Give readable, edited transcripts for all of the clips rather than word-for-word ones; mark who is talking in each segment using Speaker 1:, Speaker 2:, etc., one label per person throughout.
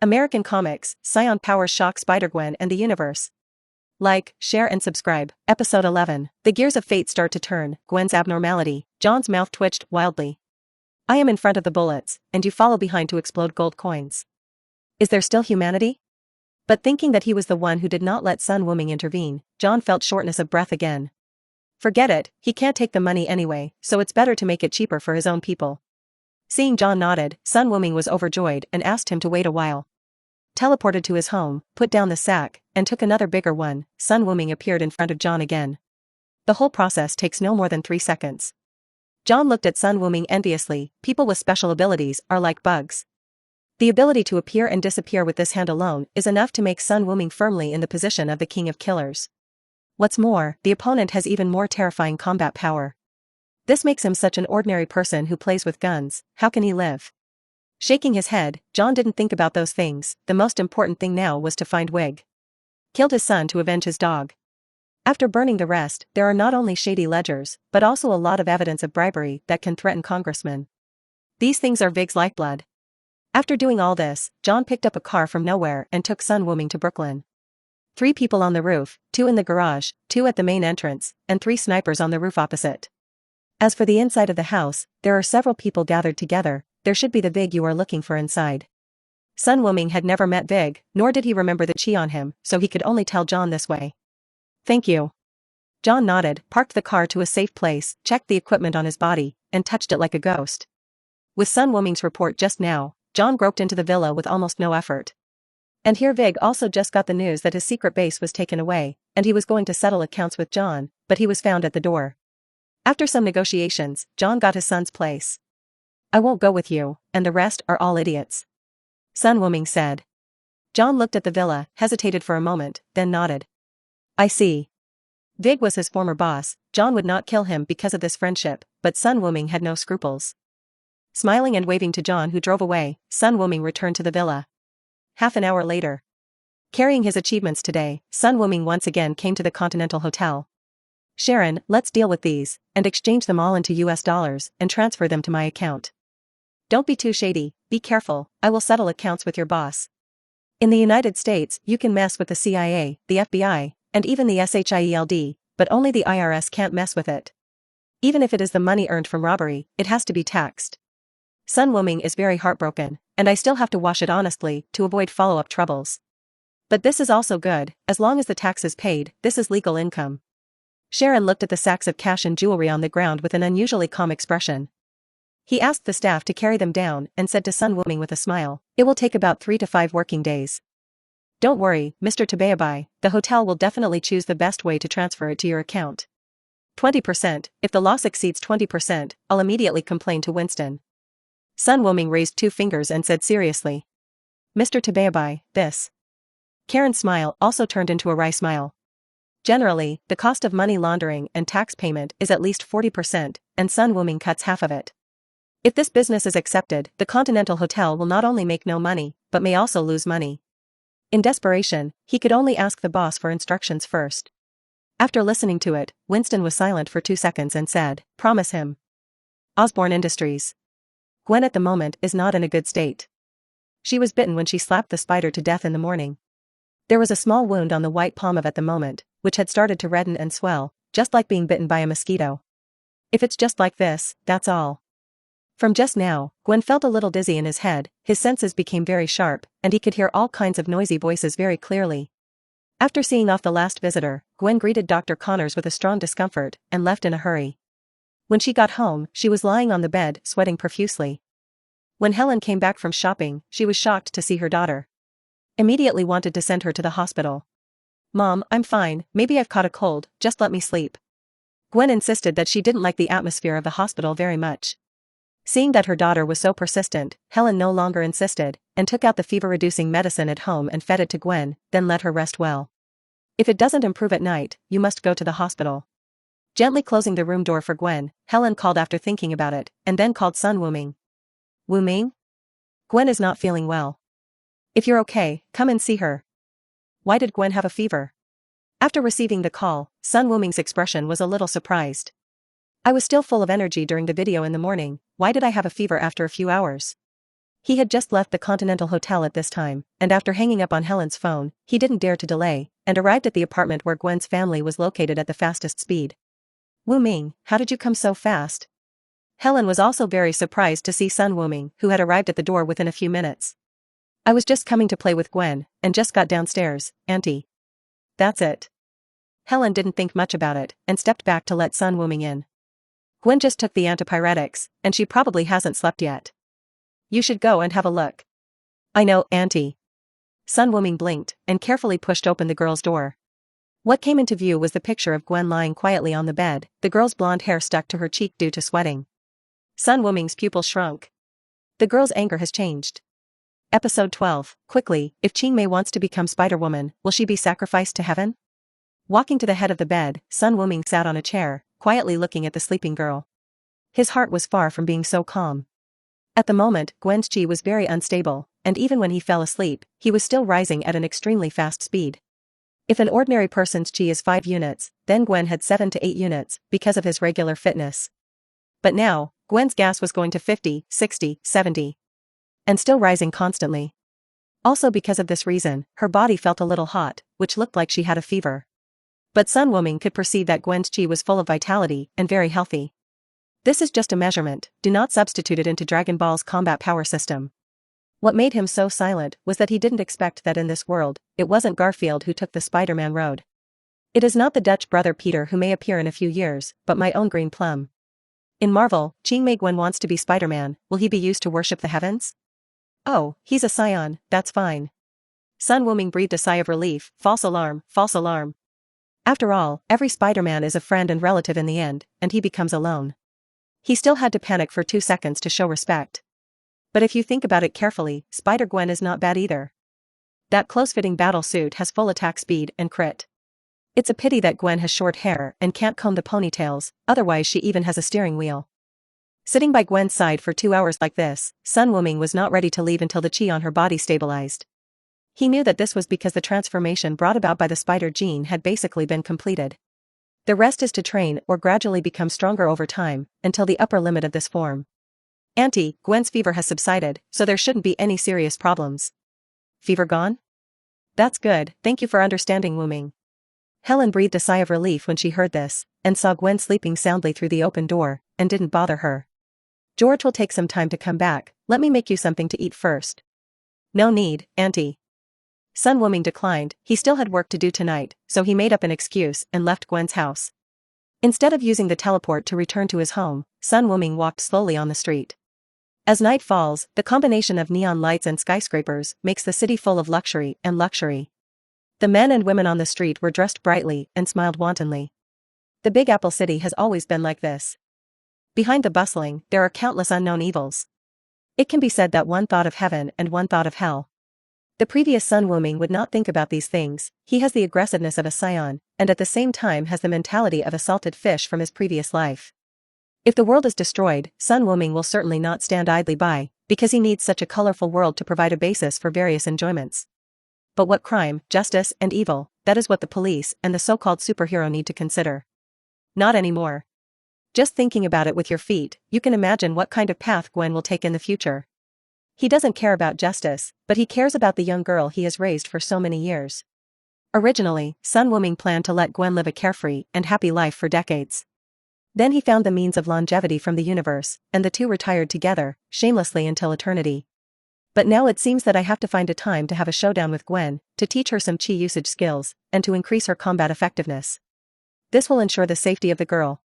Speaker 1: American Comics, Saiyan powers shock Spider-Gwen and the universe. Like, share and subscribe. Episode 11. The gears of fate start to turn. Gwen's abnormality. John's mouth twitched wildly. I am in front of the bullets, and you follow behind to explode gold coins. Is there still humanity? But thinking that he was the one who did not let Sun Wuming intervene, John felt shortness of breath again. Forget it, he can't take the money anyway, so it's better to make it cheaper for his own people. Seeing John nodded, Sun Wuming was overjoyed and asked him to wait a while. Teleported to his home, put down the sack, and took another bigger one. Sun Wuming appeared in front of John again. The whole process takes no more than 3 seconds. John looked at Sun Wuming enviously. People with special abilities are like bugs. The ability to appear and disappear with this hand alone is enough to make Sun Wuming firmly in the position of the king of killers. What's more, the opponent has even more terrifying combat power. This makes him such an ordinary person who plays with guns. How can he live? Shaking his head, John didn't think about those things. The most important thing now was to find Wig. Killed his son to avenge his dog. After burning the rest, there are not only shady ledgers, but also a lot of evidence of bribery that can threaten congressmen. These things are Vig's lifeblood. After doing all this, John picked up a car from nowhere and took Sun Wuming to Brooklyn. 3 people on the roof, 2 in the garage, 2 at the main entrance, and 3 snipers on the roof opposite. As for the inside of the house, there are several people gathered together. There should be the Vig you are looking for inside. Sun Wuming had never met Vig, nor did he remember the chi on him, so he could only tell John this way. Thank you. John nodded, parked the car to a safe place, checked the equipment on his body, and touched it like a ghost. With Sun Wuming's report just now, John groped into the villa with almost no effort. And here Vig also just got the news that his secret base was taken away, and he was going to settle accounts with John, but he was found at the door. After some negotiations, John got his son's place. I won't go with you, and the rest are all idiots. Sun Wuming said. John looked at the villa, hesitated for a moment, then nodded. I see. Vig was his former boss. John would not kill him because of this friendship, but Sun Wuming had no scruples. Smiling and waving to John who drove away, Sun Wuming returned to the villa. Half an hour later. Carrying his achievements today, Sun Wuming once again came to the Continental Hotel. Sharon, let's deal with these, and exchange them all into US dollars, and transfer them to my account. Don't be too shady, be careful, I will settle accounts with your boss. In the United States, you can mess with the CIA, the FBI, and even the SHIELD, but only the IRS can't mess with it. Even if it is the money earned from robbery, it has to be taxed. Sun Wuming is very heartbroken, and I still have to wash it honestly to avoid follow-up troubles. But this is also good, as long as the tax is paid, this is legal income. Sharon looked at the sacks of cash and jewelry on the ground with an unusually calm expression. He asked the staff to carry them down and said to Sun Wuming with a smile, it will take about 3 to 5 working days. Don't worry, Mr. Tabeabai, the hotel will definitely choose the best way to transfer it to your account. 20%, if the loss exceeds 20%, I'll immediately complain to Winston. Sun Wuming raised 2 fingers and said seriously. Mr. Tabeabai, this. Karen's smile also turned into a wry smile. Generally, the cost of money laundering and tax payment is at least 40%, and Sun Wuming cuts half of it. If this business is accepted, the Continental Hotel will not only make no money, but may also lose money. In desperation, he could only ask the boss for instructions first. After listening to it, Winston was silent for 2 seconds and said, promise him. Osborne Industries. Gwen at the moment is not in a good state. She was bitten when she slapped the spider to death in the morning. There was a small wound on the white palm of at the moment, which had started to redden and swell, just like being bitten by a mosquito. If it's just like this, that's all. From just now, Gwen felt a little dizzy in his head, his senses became very sharp, and he could hear all kinds of noisy voices very clearly. After seeing off the last visitor, Gwen greeted Dr. Connors with a strong discomfort, and left in a hurry. When she got home, she was lying on the bed, sweating profusely. When Helen came back from shopping, she was shocked to see her daughter. Immediately wanted to send her to the hospital. Mom, I'm fine, maybe I've caught a cold, just let me sleep. Gwen insisted that she didn't like the atmosphere of the hospital very much. Seeing that her daughter was so persistent, Helen no longer insisted, and took out the fever-reducing medicine at home and fed it to Gwen, then let her rest well. If it doesn't improve at night, you must go to the hospital. Gently closing the room door for Gwen, Helen called after thinking about it, and then called Sun Wuming. Wuming? Gwen is not feeling well. If you're okay, come and see her. Why did Gwen have a fever? After receiving the call, Sun Wuming's expression was a little surprised. I was still full of energy during the video in the morning, why did I have a fever after a few hours? He had just left the Continental Hotel at this time, and after hanging up on Helen's phone, he didn't dare to delay, and arrived at the apartment where Gwen's family was located at the fastest speed. Wuming, how did you come so fast? Helen was also very surprised to see Sun Wuming, who had arrived at the door within a few minutes. I was just coming to play with Gwen, and just got downstairs, Auntie. That's it. Helen didn't think much about it, and stepped back to let Sun Wuming in. Gwen just took the antipyretics, and she probably hasn't slept yet. You should go and have a look. I know, Auntie. Sun Wuming blinked, and carefully pushed open the girl's door. What came into view was the picture of Gwen lying quietly on the bed, the girl's blonde hair stuck to her cheek due to sweating. Sun Wuming's pupil shrunk. The girl's anger has changed. Episode 12, quickly, if Qingmei wants to become Spider-Woman, will she be sacrificed to heaven? Walking to the head of the bed, Sun Wuming sat on a chair, quietly looking at the sleeping girl. His heart was far from being so calm. At the moment, Gwen's chi was very unstable, and even when he fell asleep, he was still rising at an extremely fast speed. If an ordinary person's chi is 5 units, then Gwen had 7 to 8 units, because of his regular fitness. But now, Gwen's gas was going to 50, 60, 70. And still rising constantly. Also because of this reason, her body felt a little hot, which looked like she had a fever. But Sun Wuming could perceive that Gwen's chi was full of vitality, and very healthy. This is just a measurement, do not substitute it into Dragon Ball's combat power system. What made him so silent was that he didn't expect that in this world, it wasn't Garfield who took the Spider-Man road. It is not the Dutch brother Peter who may appear in a few years, but my own Green Plum. In Marvel, Qingmei Gwen wants to be Spider-Man, will he be used to worship the heavens? Oh, he's a Saiyan, that's fine. Sun Wuming breathed a sigh of relief, false alarm, false alarm. After all, every Spider-Man is a friend and relative in the end, and he becomes alone. He still had to panic for 2 seconds to show respect. But if you think about it carefully, Spider-Gwen is not bad either. That close-fitting battle suit has full attack speed and crit. It's a pity that Gwen has short hair and can't comb the ponytails, otherwise she even has a steering wheel. Sitting by Gwen's side for 2 hours like this, Sun Wuming was not ready to leave until the chi on her body stabilized. He knew that this was because the transformation brought about by the spider gene had basically been completed. The rest is to train or gradually become stronger over time, until the upper limit of this form. Auntie, Gwen's fever has subsided, so there shouldn't be any serious problems. Fever gone? That's good, thank you for understanding, Wuming. Helen breathed a sigh of relief when she heard this, and saw Gwen sleeping soundly through the open door, and didn't bother her. George will take some time to come back, let me make you something to eat first. No need, Auntie. Sun Wuming declined, he still had work to do tonight, so he made up an excuse and left Gwen's house. Instead of using the teleport to return to his home, Sun Wuming walked slowly on the street. As night falls, the combination of neon lights and skyscrapers makes the city full of luxury and luxury. The men and women on the street were dressed brightly and smiled wantonly. The Big Apple City has always been like this. Behind the bustling, there are countless unknown evils. It can be said that one thought of heaven and one thought of hell. The previous Sun Wuming would not think about these things, he has the aggressiveness of a Saiyan, and at the same time has the mentality of a salted fish from his previous life. If the world is destroyed, Sun Wuming will certainly not stand idly by, because he needs such a colorful world to provide a basis for various enjoyments. But what crime, justice, and evil, that is what the police and the so-called superhero need to consider. Not anymore. Just thinking about it with your feet, you can imagine what kind of path Gwen will take in the future. He doesn't care about justice, but he cares about the young girl he has raised for so many years. Originally, Sun Wuming planned to let Gwen live a carefree and happy life for decades. Then he found the means of longevity from the universe, and the two retired together, shamelessly until eternity. But now it seems that I have to find a time to have a showdown with Gwen, to teach her some chi usage skills, and to increase her combat effectiveness. This will ensure the safety of the girl.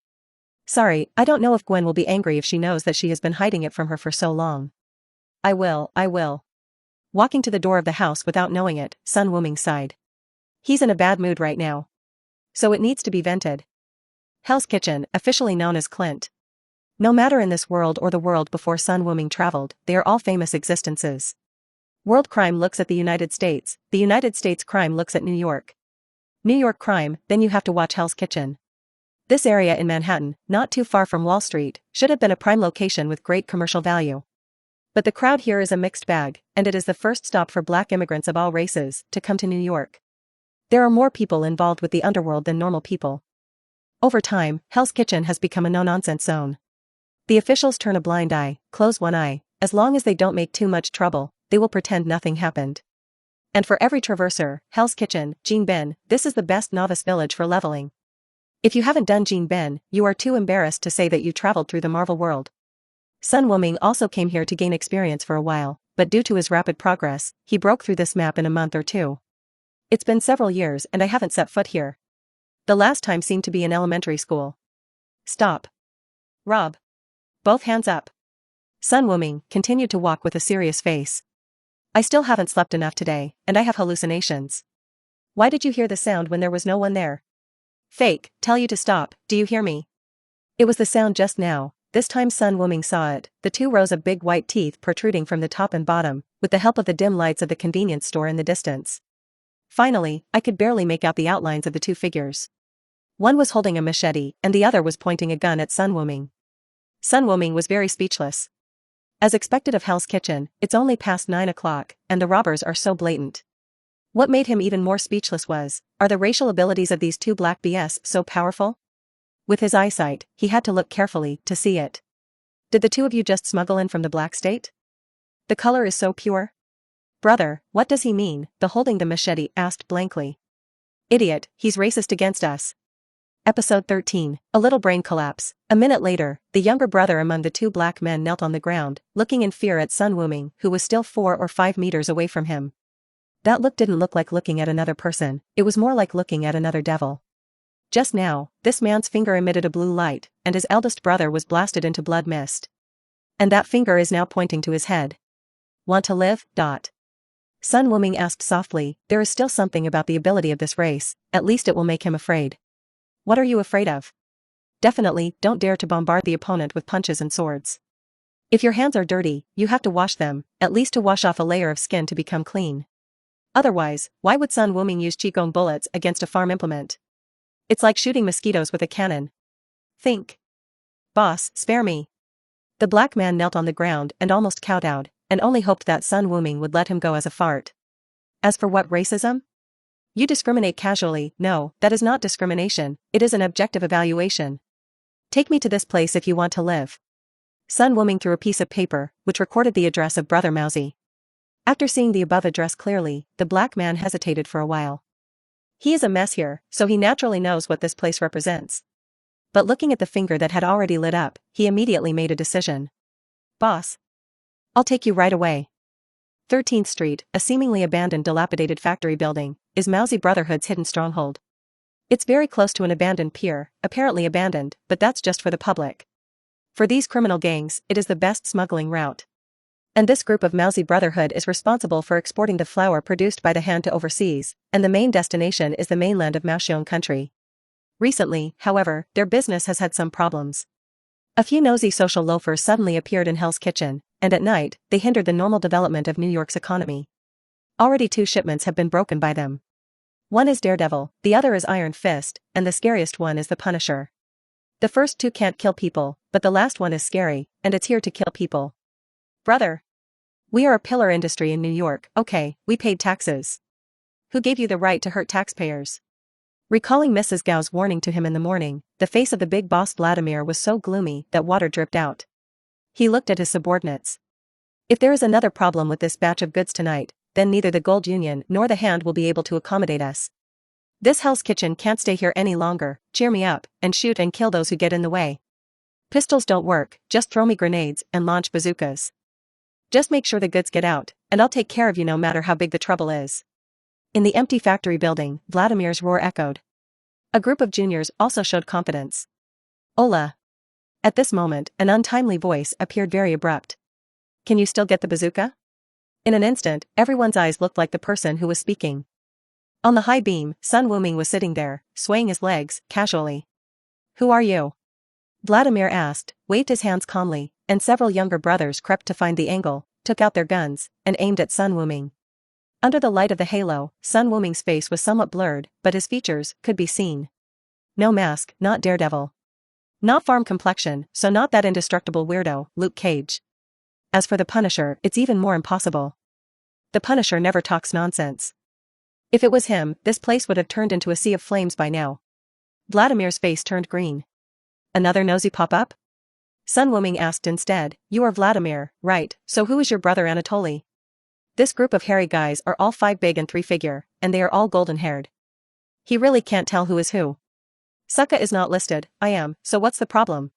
Speaker 1: Sorry, I don't know if Gwen will be angry if she knows that she has been hiding it from her for so long. I will. Walking to the door of the house without knowing it, Sun Wuming sighed. He's in a bad mood right now. So it needs to be vented. Hell's Kitchen, officially known as Clint. No matter in this world or the world before Sun Wuming traveled, they are all famous existences. World crime looks at the United States crime looks at New York. New York crime, then you have to watch Hell's Kitchen. This area in Manhattan, not too far from Wall Street, should have been a prime location with great commercial value. But the crowd here is a mixed bag, and it is the first stop for black immigrants of all races to come to New York. There are more people involved with the underworld than normal people. Over time, Hell's Kitchen has become a no-nonsense zone. The officials turn a blind eye, close one eye, as long as they don't make too much trouble, they will pretend nothing happened. And for every traverser, Hell's Kitchen, Jinbin, this is the best novice village for leveling. If you haven't done Jinbin, you are too embarrassed to say that you traveled through the Marvel world. Sun Wuming also came here to gain experience for a while, but due to his rapid progress, he broke through this map in a month or two. It's been several years and I haven't set foot here. The last time seemed to be in elementary school. Stop. Rob. Both hands up. Sun Wuming continued to walk with a serious face. I still haven't slept enough today, and I have hallucinations. Why did you hear the sound when there was no one there? Fake, tell you to stop, do you hear me? It was the sound just now. This time Sun Wuming saw it, the 2 rows of big white teeth protruding from the top and bottom, with the help of the dim lights of the convenience store in the distance. Finally, I could barely make out the outlines of the 2 figures. One was holding a machete, and the other was pointing a gun at Sun Wuming. Sun Wuming was very speechless. As expected of Hell's Kitchen, it's only past 9 o'clock, and the robbers are so blatant. What made him even more speechless was, are the racial abilities of these 2 black BS so powerful? With his eyesight, he had to look carefully to see it. Did the 2 of you just smuggle in from the black state? The color is so pure. Brother, what does he mean? The holding the machete asked blankly. Idiot, he's racist against us. Episode 13, a little brain collapse. A minute later, the younger brother among the 2 black men knelt on the ground, looking in fear at Sun Wuming, who was still 4 or 5 meters away from him. That look didn't look like looking at another person, it was more like looking at another devil. Just now, this man's finger emitted a blue light, and his eldest brother was blasted into blood mist. And that finger is now pointing to his head. Want to live? Sun Wuming asked softly, there is still something about the ability of this race, at least it will make him afraid. What are you afraid of? Definitely, don't dare to bombard the opponent with punches and swords. If your hands are dirty, you have to wash them, at least to wash off a layer of skin to become clean. Otherwise, why would Sun Wuming use qigong bullets against a farm implement? It's like shooting mosquitoes with a cannon. Think. Boss, spare me. The black man knelt on the ground and almost kowtowed, and only hoped that Sun Wuming would let him go as a fart. As for what racism? You discriminate casually. No, that is not discrimination, it is an objective evaluation. Take me to this place if you want to live. Sun Wuming threw a piece of paper, which recorded the address of Brother Mousy. After seeing the above address clearly, the black man hesitated for a while. He is a mess here, so he naturally knows what this place represents. But looking at the finger that had already lit up, he immediately made a decision. Boss. I'll take you right away. 13th Street, a seemingly abandoned dilapidated factory building, is Mousy Brotherhood's hidden stronghold. It's very close to an abandoned pier, apparently abandoned, but that's just for the public. For these criminal gangs, it is the best smuggling route. And this group of Mousy Brotherhood is responsible for exporting the flour produced by the hand to overseas, and the main destination is the mainland of Maoxiong country. Recently, however, their business has had some problems. A few nosy social loafers suddenly appeared in Hell's Kitchen, and at night, they hindered the normal development of New York's economy. Already 2 shipments have been broken by them. One is Daredevil, the other is Iron Fist, and the scariest one is the Punisher. The first 2 can't kill people, but the last one is scary, and it's here to kill people. Brother. We are a pillar industry in New York, okay, we paid taxes. Who gave you the right to hurt taxpayers? Recalling Mrs. Gao's warning to him in the morning, the face of the big boss Vladimir was so gloomy that water dripped out. He looked at his subordinates. If there is another problem with this batch of goods tonight, then neither the Gold Union nor the Hand will be able to accommodate us. This Hell's Kitchen can't stay here any longer, cheer me up, and shoot and kill those who get in the way. Pistols don't work, just throw me grenades and launch bazookas. Just make sure the goods get out, and I'll take care of you no matter how big the trouble is. In the empty factory building, Vladimir's roar echoed. A group of juniors also showed confidence. Ola. At this moment, an untimely voice appeared very abrupt. Can you still get the bazooka? In an instant, everyone's eyes looked like the person who was speaking. On the high beam, Sun Wuming was sitting there, swaying his legs, casually. Who are you? Vladimir asked, waved his hands calmly, and several younger brothers crept to find the angle, took out their guns, and aimed at Sun Wuming. Under the light of the halo, Sun Wuming's face was somewhat blurred, but his features could be seen. No mask, not Daredevil. Not farm complexion, so not that indestructible weirdo, Luke Cage. As for the Punisher, it's even more impossible. The Punisher never talks nonsense. If it was him, this place would have turned into a sea of flames by now. Vladimir's face turned green. Another nosy pop-up? Sun Wuming asked instead, "You are Vladimir, right? So who is your brother Anatoly?" "This group of hairy guys are all 5 big and 3 figure, and they are all golden-haired." He really can't tell who is who. "Sokka is not listed, I am, so what's the problem?"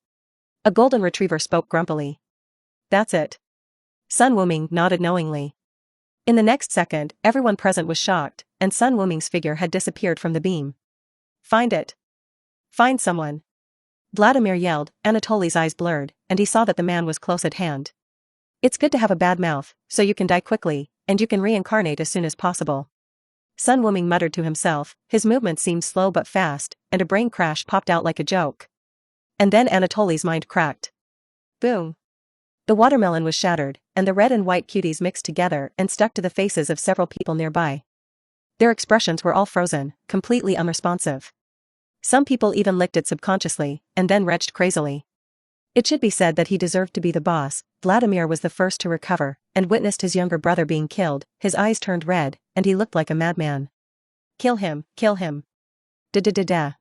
Speaker 1: A golden retriever spoke grumpily. "That's it." Sun Wuming nodded knowingly. In the next second, everyone present was shocked, and Sun Wuming's figure had disappeared from the beam. "Find it. Find someone." Vladimir yelled. Anatoly's eyes blurred, and he saw that the man was close at hand. "It's good to have a bad mouth, so you can die quickly, and you can reincarnate as soon as possible." Sun Wuming muttered to himself, his movements seemed slow but fast, and a brain crash popped out like a joke. And then Anatoly's mind cracked. Boom. The watermelon was shattered, and the red and white cuties mixed together and stuck to the faces of several people nearby. Their expressions were all frozen, completely unresponsive. Some people even licked it subconsciously, and then retched crazily. It should be said that he deserved to be the boss. Vladimir was the first to recover, and witnessed his younger brother being killed. His eyes turned red, and he looked like a madman. Kill him, kill him. Da-da-da-da.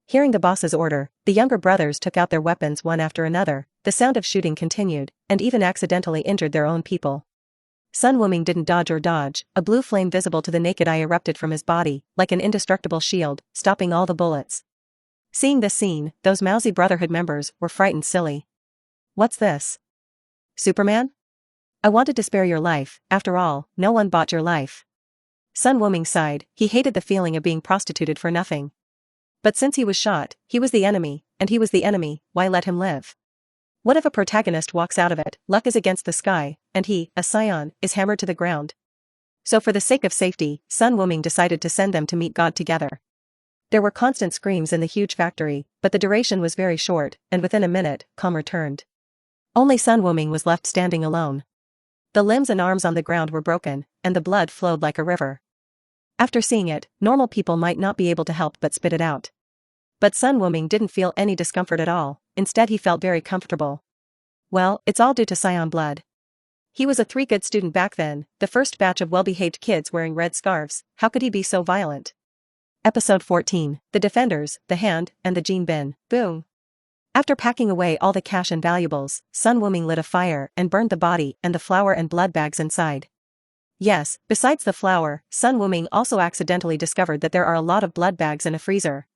Speaker 1: Hearing the boss's order, the younger brothers took out their weapons one after another. The sound of shooting continued, and even accidentally injured their own people. Sun Wuming didn't dodge or dodge. A blue flame visible to the naked eye erupted from his body, like an indestructible shield, stopping all the bullets. Seeing this scene, those mousy Brotherhood members were frightened silly. "What's this? Superman? I wanted to spare your life, after all, no one bought your life." Sun Wuming sighed. He hated the feeling of being prostituted for nothing. But since he was shot, he was the enemy, and he was the enemy, why let him live? What if a protagonist walks out of it, luck is against the sky, and he, a Saiyan, is hammered to the ground? So for the sake of safety, Sun Wuming decided to send them to meet God together. There were constant screams in the huge factory, but the duration was very short, and within a minute, calm returned. Only Sun Wuming was left standing alone. The limbs and arms on the ground were broken, and the blood flowed like a river. After seeing it, normal people might not be able to help but spit it out. But Sun Wuming didn't feel any discomfort at all, instead he felt very comfortable. Well, it's all due to Saiyan blood. He was a 3 good student back then, the first batch of well-behaved kids wearing red scarves. How could he be so violent? Episode 14, The Defenders, the Hand, and the Gene Bin. Boom. After packing away all the cash and valuables, Sun Wuming lit a fire and burned the body and the flour and blood bags inside. Yes, besides the flour, Sun Wuming also accidentally discovered that there are a lot of blood bags in a freezer.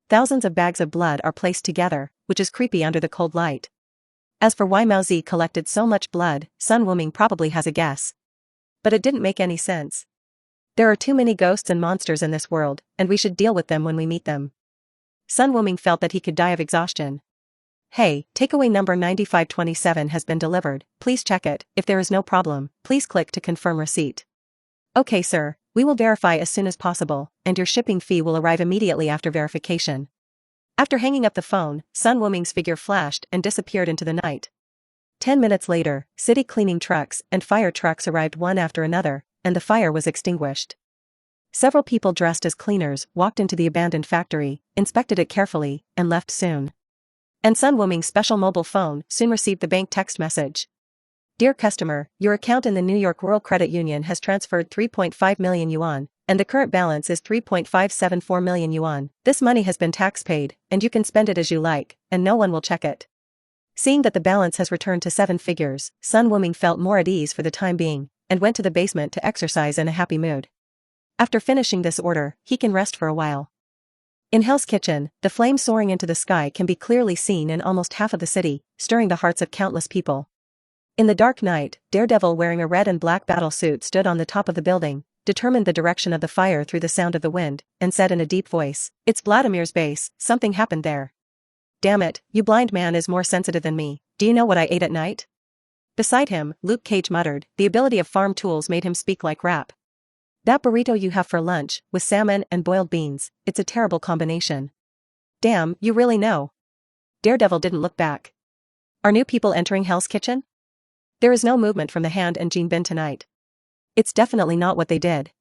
Speaker 1: Thousands of bags of blood are placed together, which is creepy under the cold light. As for why Mao Zi collected so much blood, Sun Wuming probably has a guess. But it didn't make any sense. There are too many ghosts and monsters in this world, and we should deal with them when we meet them. Sun Wuming felt that he could die of exhaustion. "Hey, takeaway number 9527 has been delivered, please check it. If there is no problem, please click to confirm receipt." "Okay sir, we will verify as soon as possible, and your shipping fee will arrive immediately after verification." After hanging up the phone, Sun Wuming's figure flashed and disappeared into the night. 10 minutes later, city cleaning trucks and fire trucks arrived one after another, and the fire was extinguished. Several people dressed as cleaners walked into the abandoned factory, inspected it carefully, and left soon. And Sun Wuming's special mobile phone soon received the bank text message. "Dear customer, your account in the New York Rural Credit Union has transferred 3.5 million yuan, and the current balance is 3.574 million yuan. This money has been tax paid, and you can spend it as you like, and no one will check it." Seeing that the balance has returned to 7 figures, Sun Wuming felt more at ease for the time being, and went to the basement to exercise in a happy mood. After finishing this order, he can rest for a while. In Hell's Kitchen, the flame soaring into the sky can be clearly seen in almost half of the city, stirring the hearts of countless people. In the dark night, Daredevil wearing a red and black battle suit stood on the top of the building, determined the direction of the fire through the sound of the wind, and said in a deep voice, "It's Vladimir's base, something happened there." "Damn it, you blind man is more sensitive than me. Do you know what I ate at night?" Beside him, Luke Cage muttered. The ability of farm tools made him speak like rap. "That burrito you have for lunch, with salmon and boiled beans, it's a terrible combination." "Damn, you really know." Daredevil didn't look back. Are new people entering Hell's Kitchen? There is no movement from the Hand and Gene Bin tonight. It's definitely not what they did.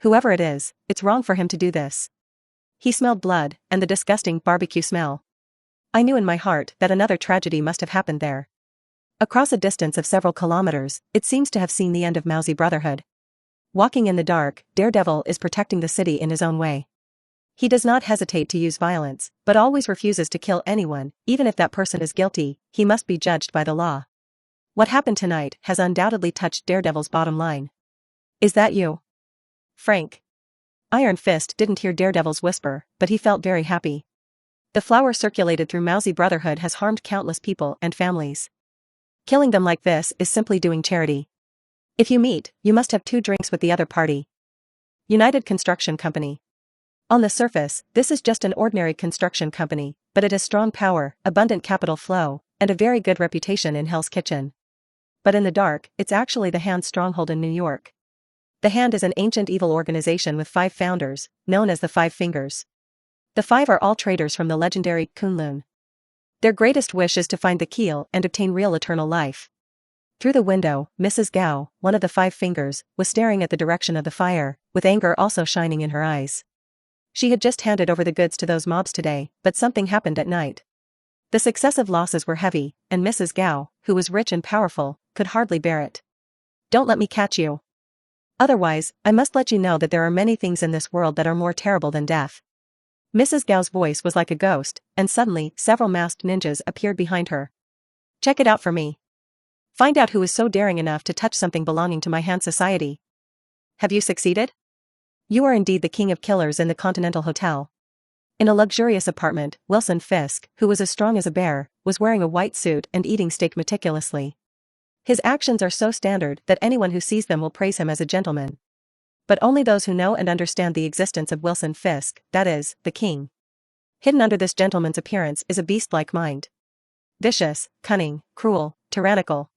Speaker 1: Whoever it is, it's wrong for him to do this. He smelled blood, and the disgusting barbecue smell. I knew in my heart that another tragedy must have happened there. Across a distance of several kilometers, it seems to have seen the end of Mousy Brotherhood. Walking in the dark, Daredevil is protecting the city in his own way. He does not hesitate to use violence, but always refuses to kill anyone, even if that person is guilty, he must be judged by the law. What happened tonight has undoubtedly touched Daredevil's bottom line. Is that you, Frank? Iron Fist didn't hear Daredevil's whisper, but he felt very happy. The flower circulated through Mousy Brotherhood has harmed countless people and families. Killing them like this is simply doing charity. If you meet, you must have 2 drinks with the other party. United Construction Company. On the surface, this is just an ordinary construction company, but it has strong power, abundant capital flow, and a very good reputation in Hell's Kitchen. But in the dark, it's actually the Hand's stronghold in New York. The Hand is an ancient evil organization with 5 founders, known as the 5 Fingers. The 5 are all traitors from the legendary Kunlun. Their greatest wish is to find the Keel and obtain real eternal life. Through the window, Mrs. Gao, one of the 5 Fingers, was staring at the direction of the fire, with anger also shining in her eyes. She had just handed over the goods to those mobs today, but something happened at night. The successive losses were heavy, and Mrs. Gao, who was rich and powerful, could hardly bear it. Don't let me catch you. Otherwise, I must let you know that there are many things in this world that are more terrible than death. Mrs. Gao's voice was like a ghost, and suddenly, several masked ninjas appeared behind her. Check it out for me. Find out who is so daring enough to touch something belonging to my Hand society. Have you succeeded? You are indeed the king of killers in the Continental Hotel. In a luxurious apartment, Wilson Fisk, who was as strong as a bear, was wearing a white suit and eating steak meticulously. His actions are so standard that anyone who sees them will praise him as a gentleman. But only those who know and understand the existence of Wilson Fisk, that is, the king. Hidden under this gentleman's appearance is a beast-like mind. Vicious, cunning, cruel, tyrannical.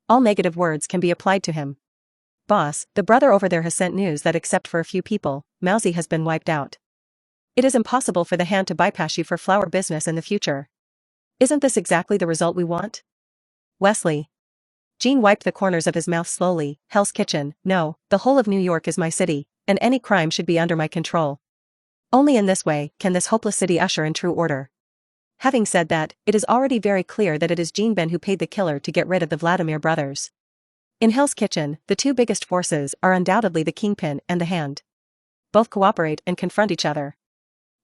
Speaker 1: All negative words can be applied to him. Boss, the brother over there has sent news that except for a few people, Mousy has been wiped out. It is impossible for the Hand to bypass you for flower business in the future. Isn't this exactly the result we want? Wesley. Gene wiped the corners of his mouth slowly. Hell's Kitchen, no, the whole of New York is my city, and any crime should be under my control. Only in this way can this hopeless city usher in true order. Having said that, it is already very clear that it is Gene Ben who paid the killer to get rid of the Vladimir brothers. In Hell's Kitchen, the 2 biggest forces are undoubtedly the Kingpin and the Hand. Both cooperate and confront each other.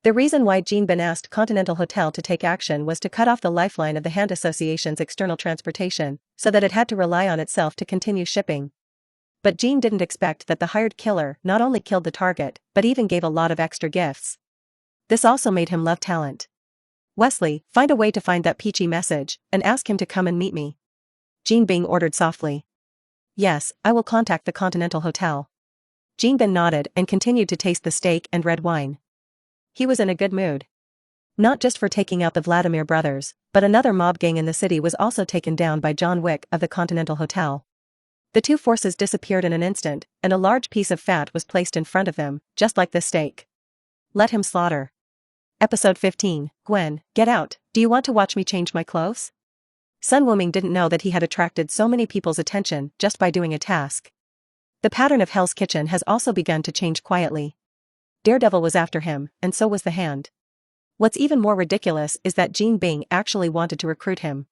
Speaker 1: The reason why Gene Ben asked Continental Hotel to take action was to cut off the lifeline of the Hand Association's external transportation, so that it had to rely on itself to continue shipping. But Gene didn't expect that the hired killer not only killed the target, but even gave a lot of extra gifts. This also made him love talent. Wesley, find a way to find that peachy message, and ask him to come and meet me. Gene Bing ordered softly. Yes, I will contact the Continental Hotel. Gene Ben nodded and continued to taste the steak and red wine. He was in a good mood. Not just for taking out the Vladimir brothers, but another mob gang in the city was also taken down by John Wick of the Continental Hotel. The 2 forces disappeared in an instant, and a large piece of fat was placed in front of them, just like this steak. Let him slaughter. Episode 15, Gwen, get out, do you want to watch me change my clothes? Sun Wuming didn't know that he had attracted so many people's attention just by doing a task. The pattern of Hell's Kitchen has also begun to change quietly. Daredevil was after him, and so was the Hand. What's even more ridiculous is that Gene Bing actually wanted to recruit him.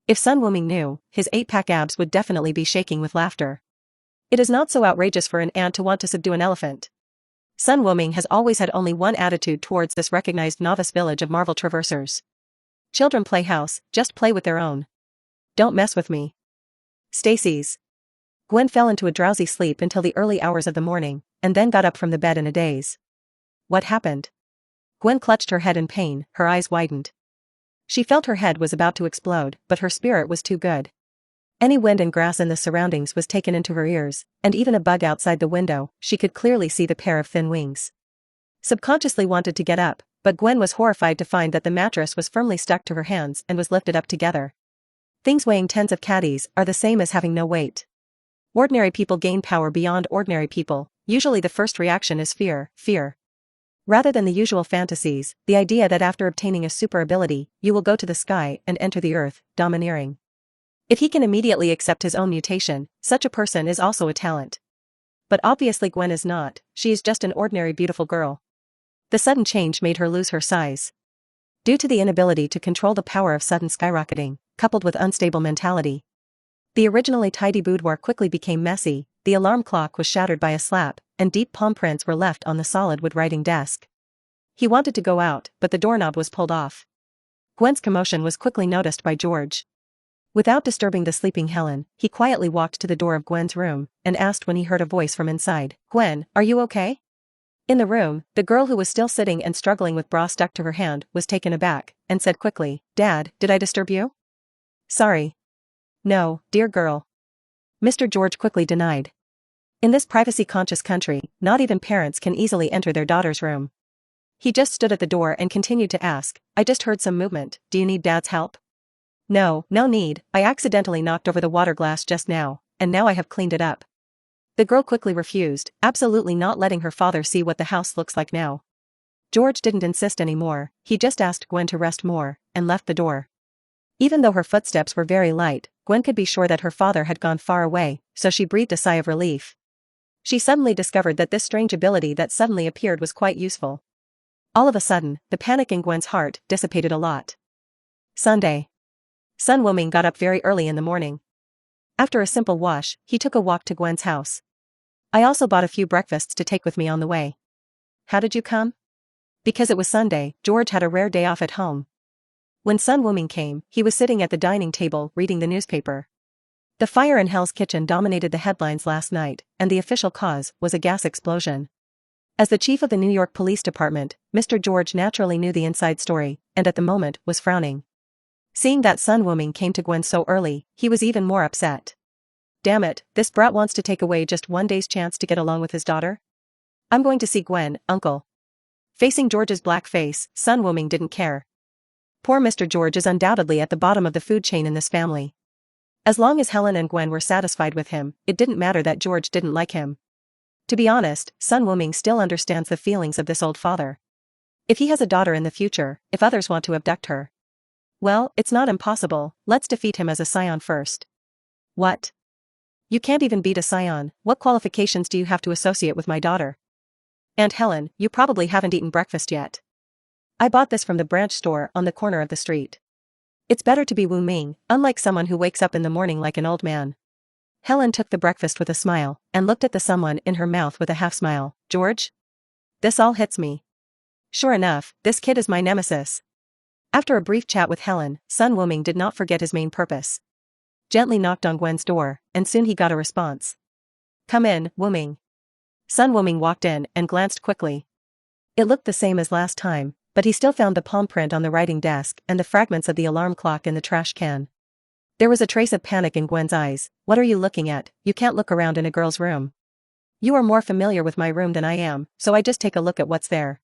Speaker 1: If Sun Wuming knew, his 8-pack abs would definitely be shaking with laughter. It is not so outrageous for an ant to want to subdue an elephant. Sun Wuming has always had only one attitude towards this recognized novice village of Marvel Traversers. Children play house, just play with their own. Don't mess with me. Stacy's. Gwen fell into a drowsy sleep until the early hours of the morning, and then got up from the bed in a daze. What happened? Gwen clutched her head in pain, her eyes widened. She felt her head was about to explode, but her spirit was too good. Any wind and grass in the surroundings was taken into her ears, and even a bug outside the window, she could clearly see the pair of thin wings. Subconsciously wanted to get up, but Gwen was horrified to find that the mattress was firmly stuck to her hands and was lifted up together. Things weighing tens of caddies are the same as having no weight. Ordinary people gain power beyond ordinary people. Usually the first reaction is fear. Rather than the usual fantasies, the idea that after obtaining a super ability, you will go to the sky and enter the earth, domineering. If he can immediately accept his own mutation, such a person is also a talent. But obviously Gwen is not, she is just an ordinary beautiful girl. The sudden change made her lose her size. Due to the inability to control the power of sudden skyrocketing, coupled with unstable mentality. The originally tidy boudoir quickly became messy, the alarm clock was shattered by a slap, and deep palm prints were left on the solid wood writing desk. He wanted to go out, but the doorknob was pulled off. Gwen's commotion was quickly noticed by George. Without disturbing the sleeping Helen, he quietly walked to the door of Gwen's room and asked when he heard a voice from inside. "Gwen, are you okay?" In the room, the girl who was still sitting and struggling with bra stuck to her hand was taken aback and said quickly, "Dad, did I disturb you?" "Sorry. No, dear girl." Mr. George quickly denied. In this privacy-conscious country, not even parents can easily enter their daughter's room. He just stood at the door and continued to ask, "I just heard some movement, do you need Dad's help?" "No, no need, I accidentally knocked over the water glass just now, and now I have cleaned it up." The girl quickly refused, absolutely not letting her father see what the house looks like now. George didn't insist anymore, he just asked Gwen to rest more, and left the door. Even though her footsteps were very light, Gwen could be sure that her father had gone far away, so she breathed a sigh of relief. She suddenly discovered that this strange ability that suddenly appeared was quite useful. All of a sudden, the panic in Gwen's heart dissipated a lot. Sunday. Sun Wuming got up very early in the morning. After a simple wash, he took a walk to Gwen's house. "I also bought a few breakfasts to take with me on the way." "How did you come?" Because it was Sunday, George had a rare day off at home. When Sun Wuming came, he was sitting at the dining table reading the newspaper. The fire in Hell's Kitchen dominated the headlines last night, and the official cause was a gas explosion. As the chief of the New York Police Department, Mr. George naturally knew the inside story, and at the moment was frowning. Seeing that Sun Wuming came to Gwen so early, he was even more upset. Damn it, this brat wants to take away just one day's chance to get along with his daughter? "I'm going to see Gwen, uncle." Facing George's black face, Sun Wuming didn't care. Poor Mr. George is undoubtedly at the bottom of the food chain in this family. As long as Helen and Gwen were satisfied with him, it didn't matter that George didn't like him. To be honest, Sun Wuming still understands the feelings of this old father. If he has a daughter in the future, if others want to abduct her, well, it's not impossible, let's defeat him as a Saiyan first. What? You can't even beat a Saiyan, what qualifications do you have to associate with my daughter? Aunt Helen, you probably haven't eaten breakfast yet. I bought this from the branch store on the corner of the street. It's better to be Wuming, unlike someone who wakes up in the morning like an old man. Helen took the breakfast with a smile, and looked at the someone in her mouth with a half-smile. "George? This all hits me. Sure enough, this kid is my nemesis." After a brief chat with Helen, Sun Wuming did not forget his main purpose. Gently knocked on Gwen's door, and soon he got a response. "Come in, Wuming." Sun Wuming walked in and glanced quickly. It looked the same as last time, but he still found the palm print on the writing desk and the fragments of the alarm clock in the trash can. There was a trace of panic in Gwen's eyes. "What are you looking at? You can't look around in a girl's room." "You are more familiar with my room than I am, so I just take a look at what's there."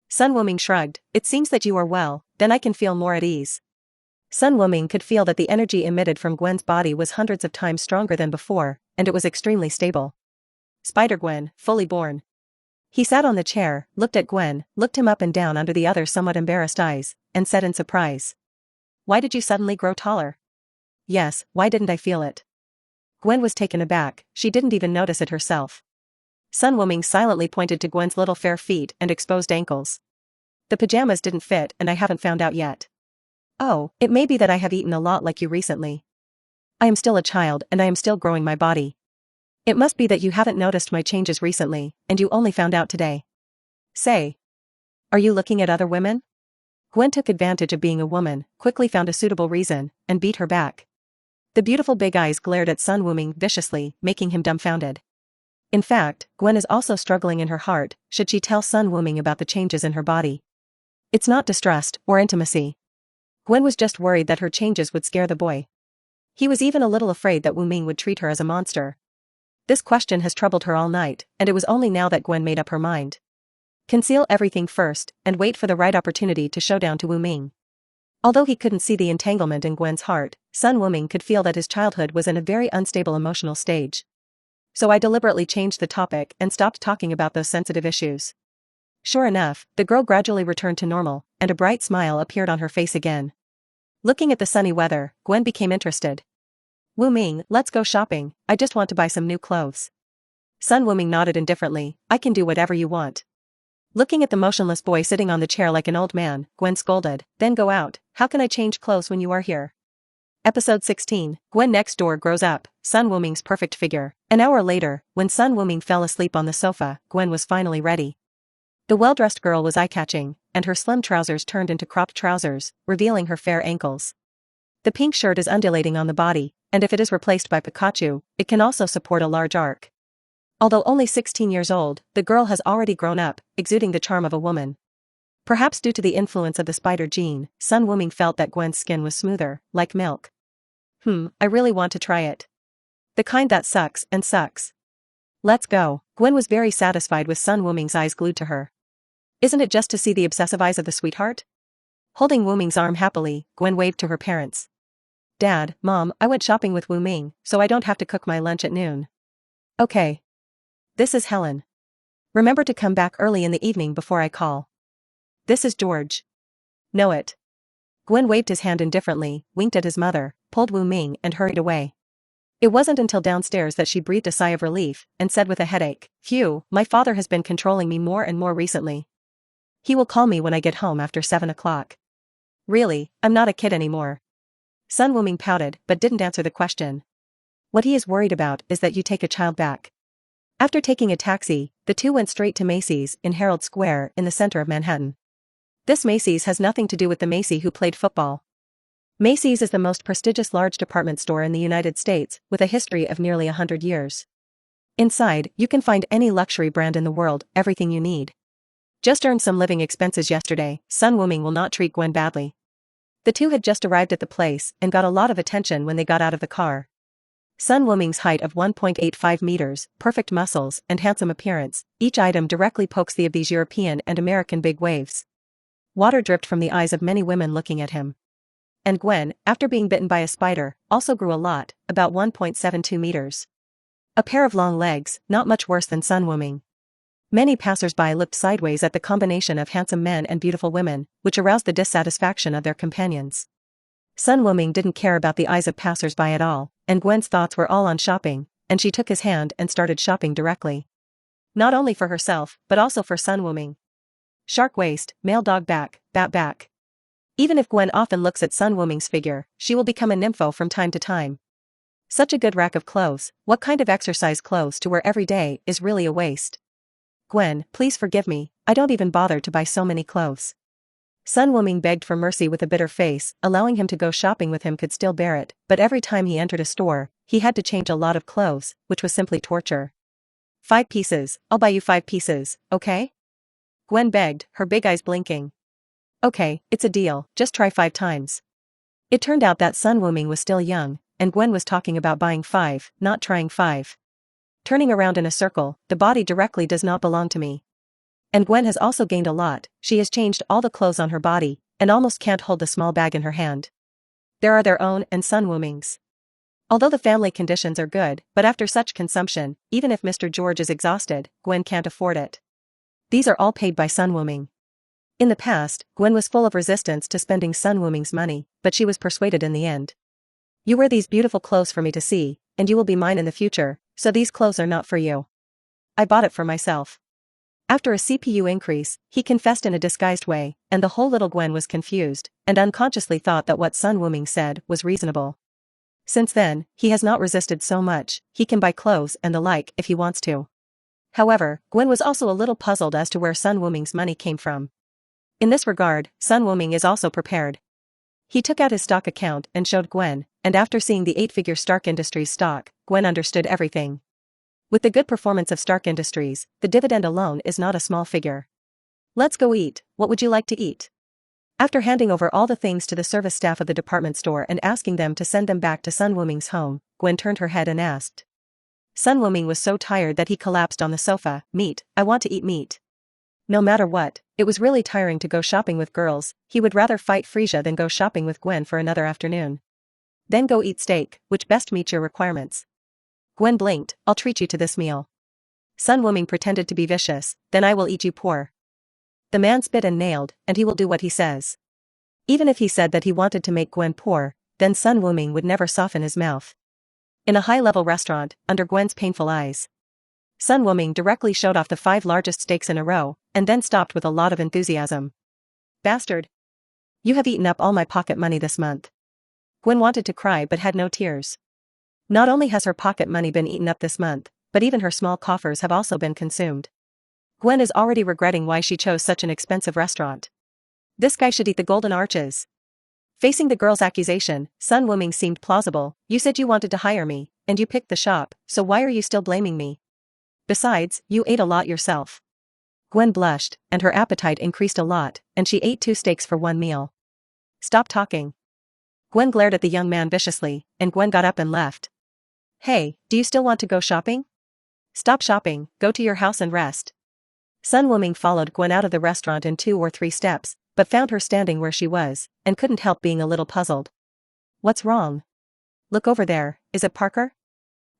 Speaker 1: Sun Wuming shrugged. "It seems that you are well, then I can feel more at ease." Sun Wuming could feel that the energy emitted from Gwen's body was hundreds of times stronger than before, and it was extremely stable. Spider-Gwen, fully born. He sat on the chair, looked at Gwen, looked him up and down under the other's somewhat embarrassed eyes, and said in surprise. "Why did you suddenly grow taller?" "Yes, why didn't I feel it?" Gwen was taken aback, she didn't even notice it herself. Sun Wuming silently pointed to Gwen's little fair feet and exposed ankles. "The pajamas didn't fit and I haven't found out yet." "Oh, it may be that I have eaten a lot like you recently. I am still a child and I am still growing my body. It must be that you haven't noticed my changes recently, and you only found out today. Say. Are you looking at other women?" Gwen took advantage of being a woman, quickly found a suitable reason, and beat her back. The beautiful big eyes glared at Sun Wuming viciously, making him dumbfounded. In fact, Gwen is also struggling in her heart, should she tell Sun Wuming about the changes in her body? It's not distrust, or intimacy. Gwen was just worried that her changes would scare the boy. He was even a little afraid that Wuming would treat her as a monster. This question has troubled her all night, and it was only now that Gwen made up her mind. Conceal everything first, and wait for the right opportunity to show down to Wuming. Although he couldn't see the entanglement in Gwen's heart, Sun Wuming could feel that his childhood was in a very unstable emotional stage. So I deliberately changed the topic and stopped talking about those sensitive issues. Sure enough, the girl gradually returned to normal, and a bright smile appeared on her face again. Looking at the sunny weather, Gwen became interested. "Wuming, let's go shopping, I just want to buy some new clothes." Sun Wuming nodded indifferently. "I can do whatever you want." Looking at the motionless boy sitting on the chair like an old man, Gwen scolded, "Then go out, how can I change clothes when you are here?" Episode 16, Gwen next door grows up, Sun Wuming's perfect figure. An hour later, when Sun Wuming fell asleep on the sofa, Gwen was finally ready. The well-dressed girl was eye-catching, and her slim trousers turned into cropped trousers, revealing her fair ankles. The pink shirt is undulating on the body, and if it is replaced by Pikachu, it can also support a large arc. Although only 16 years old, the girl has already grown up, exuding the charm of a woman. Perhaps due to the influence of the spider gene, Sun Wuming felt that Gwen's skin was smoother, like milk. I really want to try it. The kind that sucks and sucks. Let's go. Gwen was very satisfied with Sun Wuming's eyes glued to her. Isn't it just to see the obsessive eyes of the sweetheart? Holding Wuming's arm happily, Gwen waved to her parents. Dad, Mom, I went shopping with Wuming, so I don't have to cook my lunch at noon. Okay. This is Helen. Remember to come back early in the evening before I call. This is George. Know it. Gwen waved his hand indifferently, winked at his mother, pulled Wuming and hurried away. It wasn't until downstairs that she breathed a sigh of relief, and said with a headache, Phew, my father has been controlling me more and more recently. He will call me when I get home after 7 o'clock. Really, I'm not a kid anymore. Sun Wuming pouted but didn't answer the question. What he is worried about is that you take a child back. After taking a taxi, the two went straight to Macy's in Herald Square in the center of Manhattan. This Macy's has nothing to do with the Macy who played football. Macy's is the most prestigious large department store in the United States, with a history of nearly 100 years. Inside, you can find any luxury brand in the world, everything you need. Just earned some living expenses yesterday, Sun Wuming will not treat Gwen badly. The two had just arrived at the place and got a lot of attention when they got out of the car. Sun Wuming's height of 1.85 meters, perfect muscles, and handsome appearance, each item directly pokes the of these European and American big waves. Water dripped from the eyes of many women looking at him. And Gwen, after being bitten by a spider, also grew a lot, about 1.72 meters. A pair of long legs, not much worse than Sun Wuming. Many passers-by looked sideways at the combination of handsome men and beautiful women, which aroused the dissatisfaction of their companions. Sun Wuming didn't care about the eyes of passers-by at all, and Gwen's thoughts were all on shopping, and she took his hand and started shopping directly. Not only for herself, but also for Sun Wuming. Shark waist, male dog back, bat back. Even if Gwen often looks at Sun Wuming's figure, she will become a nympho from time to time. Such a good rack of clothes, what kind of exercise clothes to wear every day is really a waste. Gwen, please forgive me, I don't even bother to buy so many clothes. Sun Wuming begged for mercy with a bitter face, allowing him to go shopping with him could still bear it, but every time he entered a store, he had to change a lot of clothes, which was simply torture. 5 pieces, I'll buy you 5 pieces, okay? Gwen begged, her big eyes blinking. Okay, it's a deal, just try 5 times. It turned out that Sun Wuming was still young, and Gwen was talking about buying 5, not trying 5. Turning around in a circle, the body directly does not belong to me. And Gwen has also gained a lot, she has changed all the clothes on her body, and almost can't hold the small bag in her hand. There are their own and Sun Wuming's. Although the family conditions are good, but after such consumption, even if Mr. George is exhausted, Gwen can't afford it. These are all paid by Sun Wuming. In the past, Gwen was full of resistance to spending Sun Wuming's money, but she was persuaded in the end. You wear these beautiful clothes for me to see, and you will be mine in the future, so these clothes are not for you. I bought it for myself. After a CPU increase, he confessed in a disguised way, and the whole little Gwen was confused, and unconsciously thought that what Sun Wuming said was reasonable. Since then, he has not resisted so much, he can buy clothes and the like if he wants to. However, Gwen was also a little puzzled as to where Sun Wuming's money came from. In this regard, Sun Wuming is also prepared. He took out his stock account and showed Gwen, and after seeing the 8-figure Stark Industries stock, Gwen understood everything. With the good performance of Stark Industries, the dividend alone is not a small figure. Let's go eat, what would you like to eat? After handing over all the things to the service staff of the department store and asking them to send them back to Sun Wuming's home, Gwen turned her head and asked. Sun Wuming was so tired that he collapsed on the sofa. Meat, I want to eat meat. No matter what, it was really tiring to go shopping with girls, he would rather fight Frisia than go shopping with Gwen for another afternoon. Then go eat steak, which best meets your requirements. Gwen blinked, I'll treat you to this meal. Sun Wuming pretended to be vicious, then I will eat you poor. The man spit and nailed, and he will do what he says. Even if he said that he wanted to make Gwen poor, then Sun Wuming would never soften his mouth. In a high-level restaurant, under Gwen's painful eyes, Sun Wuming directly showed off the 5 largest steaks in a row, and then stopped with a lot of enthusiasm. Bastard! You have eaten up all my pocket money this month. Gwen wanted to cry but had no tears. Not only has her pocket money been eaten up this month, but even her small coffers have also been consumed. Gwen is already regretting why she chose such an expensive restaurant. This guy should eat the golden arches. Facing the girl's accusation, Sun Wuming seemed plausible. You said you wanted to hire me, and you picked the shop, so why are you still blaming me? Besides, you ate a lot yourself. Gwen blushed, and her appetite increased a lot, and she ate 2 steaks for one meal. Stop talking. Gwen glared at the young man viciously, and Gwen got up and left. Hey, do you still want to go shopping? Stop shopping, go to your house and rest. Sun Wuming followed Gwen out of the restaurant in 2 or 3 steps, but found her standing where she was, and couldn't help being a little puzzled. What's wrong? Look over there, is it Parker?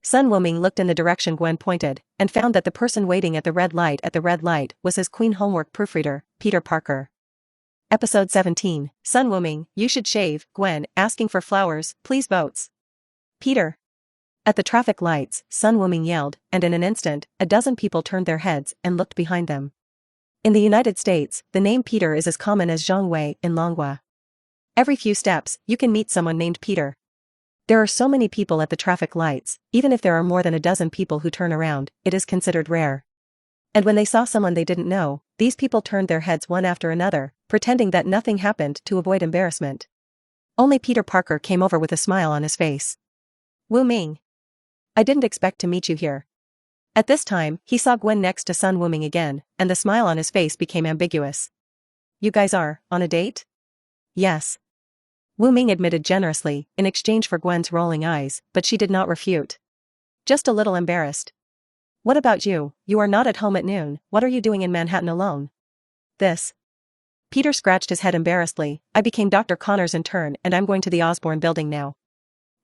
Speaker 1: Sun Wuming looked in the direction Gwen pointed, and found that the person waiting at the red light was his queen homework proofreader, Peter Parker. Episode 17, Sun Wuming, you should shave, Gwen, asking for flowers, please votes. Peter. At the traffic lights, Sun Wuming yelled, and in an instant, a dozen people turned their heads and looked behind them. In the United States, the name Peter is as common as Zhang Wei in Longhua. Every few steps, you can meet someone named Peter. There are so many people at the traffic lights, even if there are more than a dozen people who turn around, it is considered rare. And when they saw someone they didn't know, these people turned their heads one after another, pretending that nothing happened to avoid embarrassment. Only Peter Parker came over with a smile on his face. Wu Ming. I didn't expect to meet you here. At this time, he saw Gwen next to Sun Wuming again, and the smile on his face became ambiguous. You guys are on a date? Yes. Wu Ming admitted generously, in exchange for Gwen's rolling eyes, but she did not refute. Just a little embarrassed. What about you? You are not at home at noon, what are you doing in Manhattan alone? This. Peter scratched his head embarrassedly. I became Dr. Connor's intern and I'm going to the Osborn building now.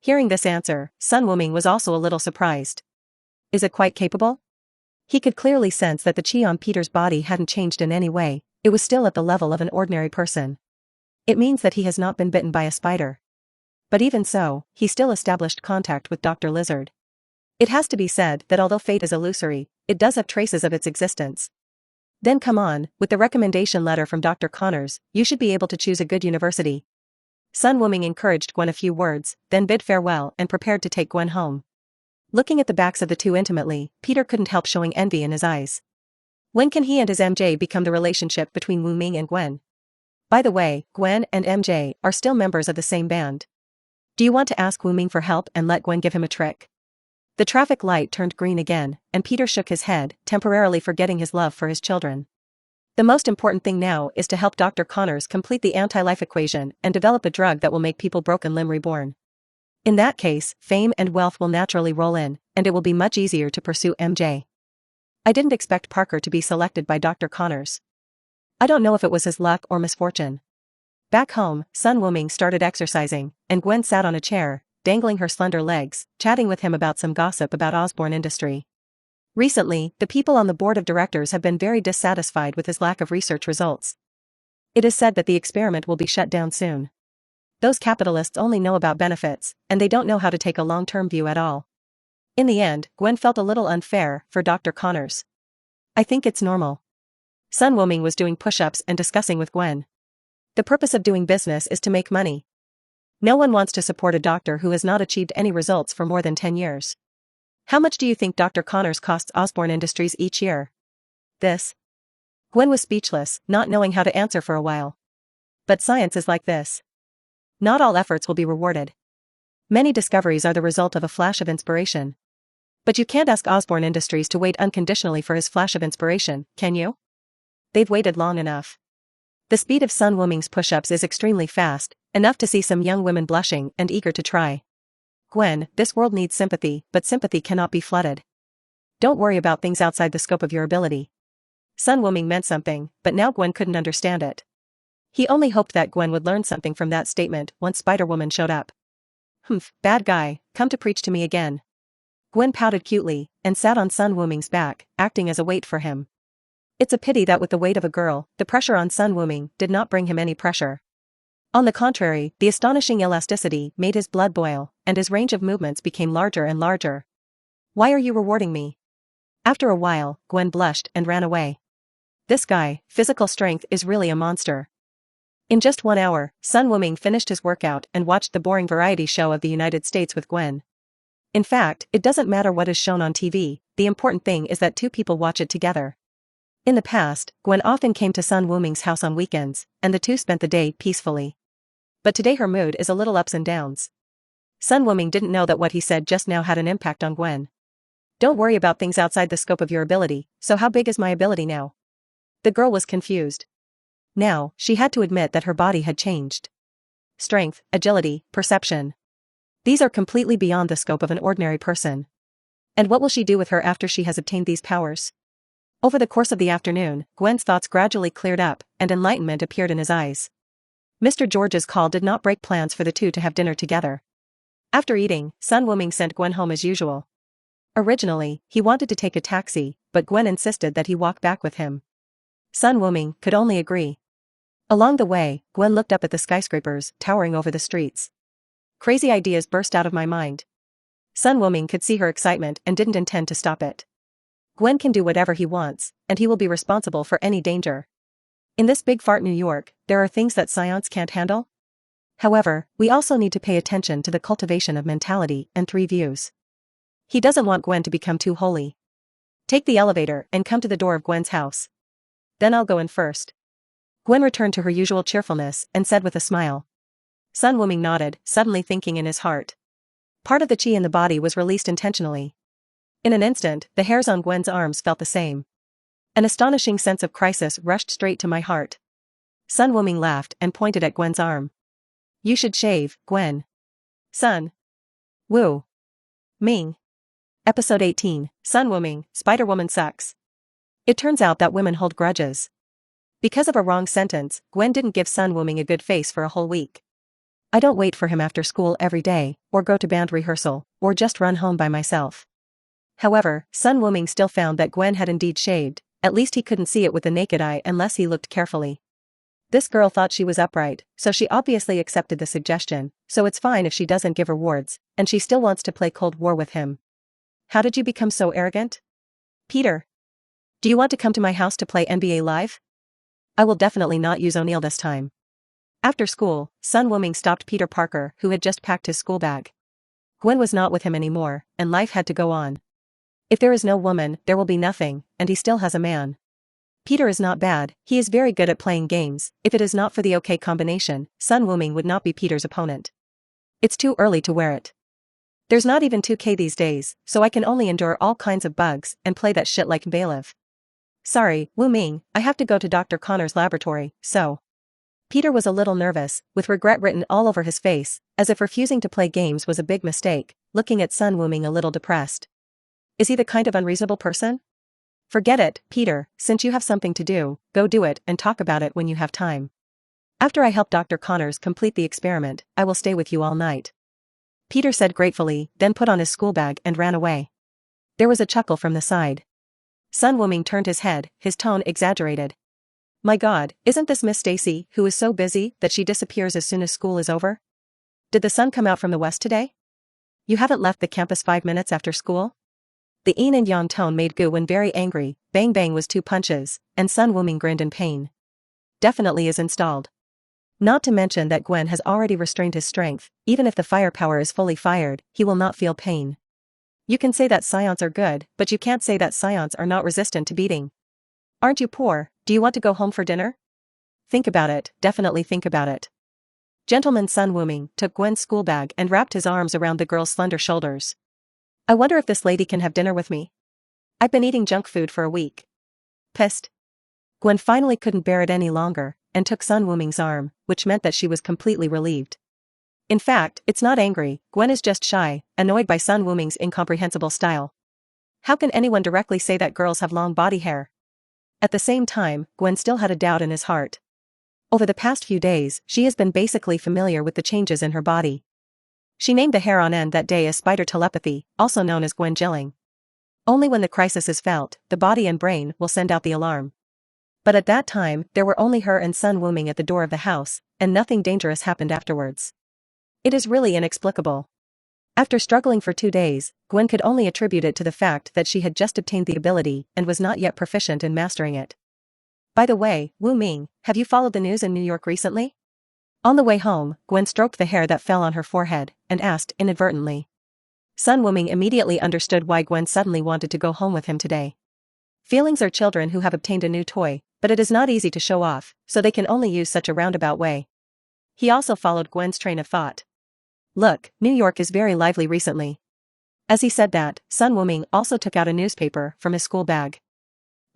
Speaker 1: Hearing this answer, Sun Wuming was also a little surprised. Is it quite capable? He could clearly sense that the chi on Peter's body hadn't changed in any way, it was still at the level of an ordinary person. It means that he has not been bitten by a spider. But even so, he still established contact with Dr. Lizard. It has to be said that although fate is illusory, it does have traces of its existence. Then come on, with the recommendation letter from Dr. Connors, you should be able to choose a good university. Sun Wuming encouraged Gwen a few words, then bid farewell and prepared to take Gwen home. Looking at the backs of the two intimately, Peter couldn't help showing envy in his eyes. When can he and his MJ become the relationship between Wu Ming and Gwen? By the way, Gwen and MJ are still members of the same band. Do you want to ask Wu Ming for help and let Gwen give him a trick? The traffic light turned green again, and Peter shook his head, temporarily forgetting his love for his children. The most important thing now is to help Dr. Connors complete the anti-life equation and develop a drug that will make people broken limb reborn. In that case, fame and wealth will naturally roll in, and it will be much easier to pursue MJ. I didn't expect Parker to be selected by Dr. Connors. I don't know if it was his luck or misfortune. Back home, Sun Wuming started exercising, and Gwen sat on a chair, dangling her slender legs, chatting with him about some gossip about Osborn Industry. Recently, the people on the board of directors have been very dissatisfied with his lack of research results. It is said that the experiment will be shut down soon. Those capitalists only know about benefits, and they don't know how to take a long-term view at all. In the end, Gwen felt a little unfair for Dr. Connors. I think it's normal. Sun Wuming was doing push-ups and discussing with Gwen. The purpose of doing business is to make money. No one wants to support a doctor who has not achieved any results for more than 10 years. How much do you think Dr. Connors costs Osborn Industries each year? This. Gwen was speechless, not knowing how to answer for a while. But science is like this. Not all efforts will be rewarded. Many discoveries are the result of a flash of inspiration. But you can't ask Osborn Industries to wait unconditionally for his flash of inspiration, can you? They've waited long enough. The speed of Sun Wuming's push-ups is extremely fast, enough to see some young women blushing and eager to try. Gwen, this world needs sympathy, but sympathy cannot be flooded. Don't worry about things outside the scope of your ability. Sun Wuming meant something, but now Gwen couldn't understand it. He only hoped that Gwen would learn something from that statement once Spider-Woman showed up. Humph, bad guy, come to preach to me again. Gwen pouted cutely, and sat on Sun Wuming's back, acting as a weight for him. It's a pity that with the weight of a girl, the pressure on Sun Wuming did not bring him any pressure. On the contrary, the astonishing elasticity made his blood boil, and his range of movements became larger and larger. Why are you rewarding me? After a while, Gwen blushed and ran away. This guy, physical strength is really a monster. In just 1 hour, Sun Wuming finished his workout and watched the boring variety show of the United States with Gwen. In fact, it doesn't matter what is shown on TV, the important thing is that two people watch it together. In the past, Gwen often came to Sun Wuming's house on weekends, and the two spent the day peacefully. But today her mood is a little ups and downs. Sun Wuming didn't know that what he said just now had an impact on Gwen. Don't worry about things outside the scope of your ability, so how big is my ability now? The girl was confused. Now, she had to admit that her body had changed. Strength, agility, perception. These are completely beyond the scope of an ordinary person. And what will she do with her after she has obtained these powers? Over the course of the afternoon, Gwen's thoughts gradually cleared up, and enlightenment appeared in his eyes. Mr. George's call did not break plans for the two to have dinner together. After eating, Sun Wuming sent Gwen home as usual. Originally, he wanted to take a taxi, but Gwen insisted that he walk back with him. Sun Wuming could only agree. Along the way, Gwen looked up at the skyscrapers towering over the streets. Crazy ideas burst out of my mind. Sun Wuming could see her excitement and didn't intend to stop it. Gwen can do whatever he wants, and he will be responsible for any danger. In this big fart New York, there are things that Scions can't handle. However, we also need to pay attention to the cultivation of mentality and three views. He doesn't want Gwen to become too holy. Take the elevator and come to the door of Gwen's house. Then I'll go in first. Gwen returned to her usual cheerfulness and said with a smile. Sun Wuming nodded, suddenly thinking in his heart. Part of the chi in the body was released intentionally. In an instant, the hairs on Gwen's arms felt the same. An astonishing sense of crisis rushed straight to my heart. Sun Wuming laughed and pointed at Gwen's arm. You should shave, Gwen. Sun Wu Ming. Episode 18, Sun Wuming, Spider-Woman sucks. It turns out that women hold grudges. Because of a wrong sentence, Gwen didn't give Sun Wuming a good face for a whole week. I don't wait for him after school every day, or go to band rehearsal, or just run home by myself. However, Sun Wuming still found that Gwen had indeed shaved, at least he couldn't see it with the naked eye unless he looked carefully. This girl thought she was upright, so she obviously accepted the suggestion, so it's fine if she doesn't give rewards, and she still wants to play Cold War with him. How did you become so arrogant? Peter. Do you want to come to my house to play NBA Live? I will definitely not use O'Neill this time. After school, Sun Wuming stopped Peter Parker, who had just packed his school bag. Gwen was not with him anymore, and life had to go on. If there is no woman, there will be nothing, and he still has a man. Peter is not bad, he is very good at playing games. If it is not for the OK combination, Sun Wuming would not be Peter's opponent. It's too early to wear it. There's not even 2K these days, so I can only endure all kinds of bugs and play that shit like bailiff. Sorry, Wu Ming, I have to go to Dr. Connor's laboratory, so. Peter was a little nervous, with regret written all over his face, as if refusing to play games was a big mistake, looking at Sun Wuming a little depressed. Is he the kind of unreasonable person? Forget it, Peter, since you have something to do, go do it and talk about it when you have time. After I help Dr. Connors complete the experiment, I will stay with you all night. Peter said gratefully, then put on his school bag and ran away. There was a chuckle from the side. Sun Wuming turned his head, his tone exaggerated. My God, isn't this Miss Stacy, who is so busy that she disappears as soon as school is over? Did the sun come out from the west today? You haven't left the campus 5 minutes after school? The yin and yang tone made Gwen very angry. Bang bang was 2 punches, and Sun Wuming grinned in pain. Definitely is installed. Not to mention that Gwen has already restrained his strength. Even if the firepower is fully fired, he will not feel pain. You can say that Scions are good, but you can't say that Scions are not resistant to beating. Aren't you poor? Do you want to go home for dinner? Think about it, definitely think about it. Gentleman Sun Wuming took Gwen's school bag and wrapped his arms around the girl's slender shoulders. I wonder if this lady can have dinner with me. I've been eating junk food for a week. Pissed. Gwen finally couldn't bear it any longer, and took Sun Wuming's arm, which meant that she was completely relieved. In fact, it's not angry, Gwen is just shy, annoyed by Sun Wuming's incomprehensible style. How can anyone directly say that girls have long body hair? At the same time, Gwen still had a doubt in his heart. Over the past few days, she has been basically familiar with the changes in her body. She named the hair on end that day as spider telepathy, also known as Gwen Jilling. Only when the crisis is felt, the body and brain will send out the alarm. But at that time, there were only her and Sun Wuming at the door of the house, and nothing dangerous happened afterwards. It is really inexplicable. After struggling for 2 days, Gwen could only attribute it to the fact that she had just obtained the ability and was not yet proficient in mastering it. By the way, Wu Ming, have you followed the news in New York recently? On the way home, Gwen stroked the hair that fell on her forehead, and asked inadvertently. Sun Wuming immediately understood why Gwen suddenly wanted to go home with him today. Feelings are children who have obtained a new toy, but it is not easy to show off, so they can only use such a roundabout way. He also followed Gwen's train of thought. Look, New York is very lively recently. As he said that, Sun Wuming also took out a newspaper from his school bag.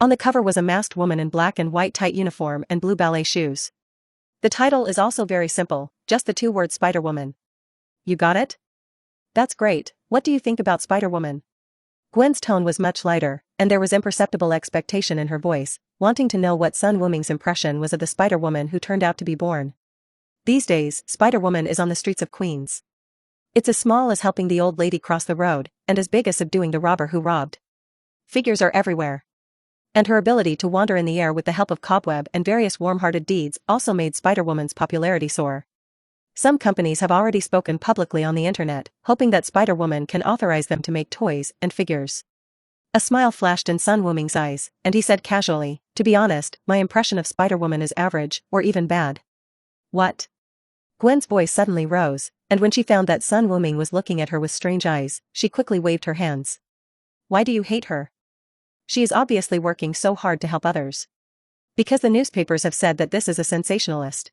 Speaker 1: On the cover was a masked woman in black and white tight uniform and blue ballet shoes. The title is also very simple, just the two words Spider-Woman. You got it? That's great. What do you think about Spider-Woman? Gwen's tone was much lighter, and there was imperceptible expectation in her voice, wanting to know what Sun Wuming's impression was of the Spider-Woman who turned out to be born. These days, Spider-Woman is on the streets of Queens. It's as small as helping the old lady cross the road, and as big as subduing the robber who robbed. Figures are everywhere. And her ability to wander in the air with the help of cobweb and various warm-hearted deeds also made Spider-Woman's popularity soar. Some companies have already spoken publicly on the internet, hoping that Spider-Woman can authorize them to make toys and figures. A smile flashed in Sun Wuming's eyes, and he said casually, "To be honest, my impression of Spider-Woman is average, or even bad." What? Gwen's voice suddenly rose, and when she found that Sun Wuming was looking at her with strange eyes, she quickly waved her hands. Why do you hate her? She is obviously working so hard to help others. Because the newspapers have said that this is a sensationalist.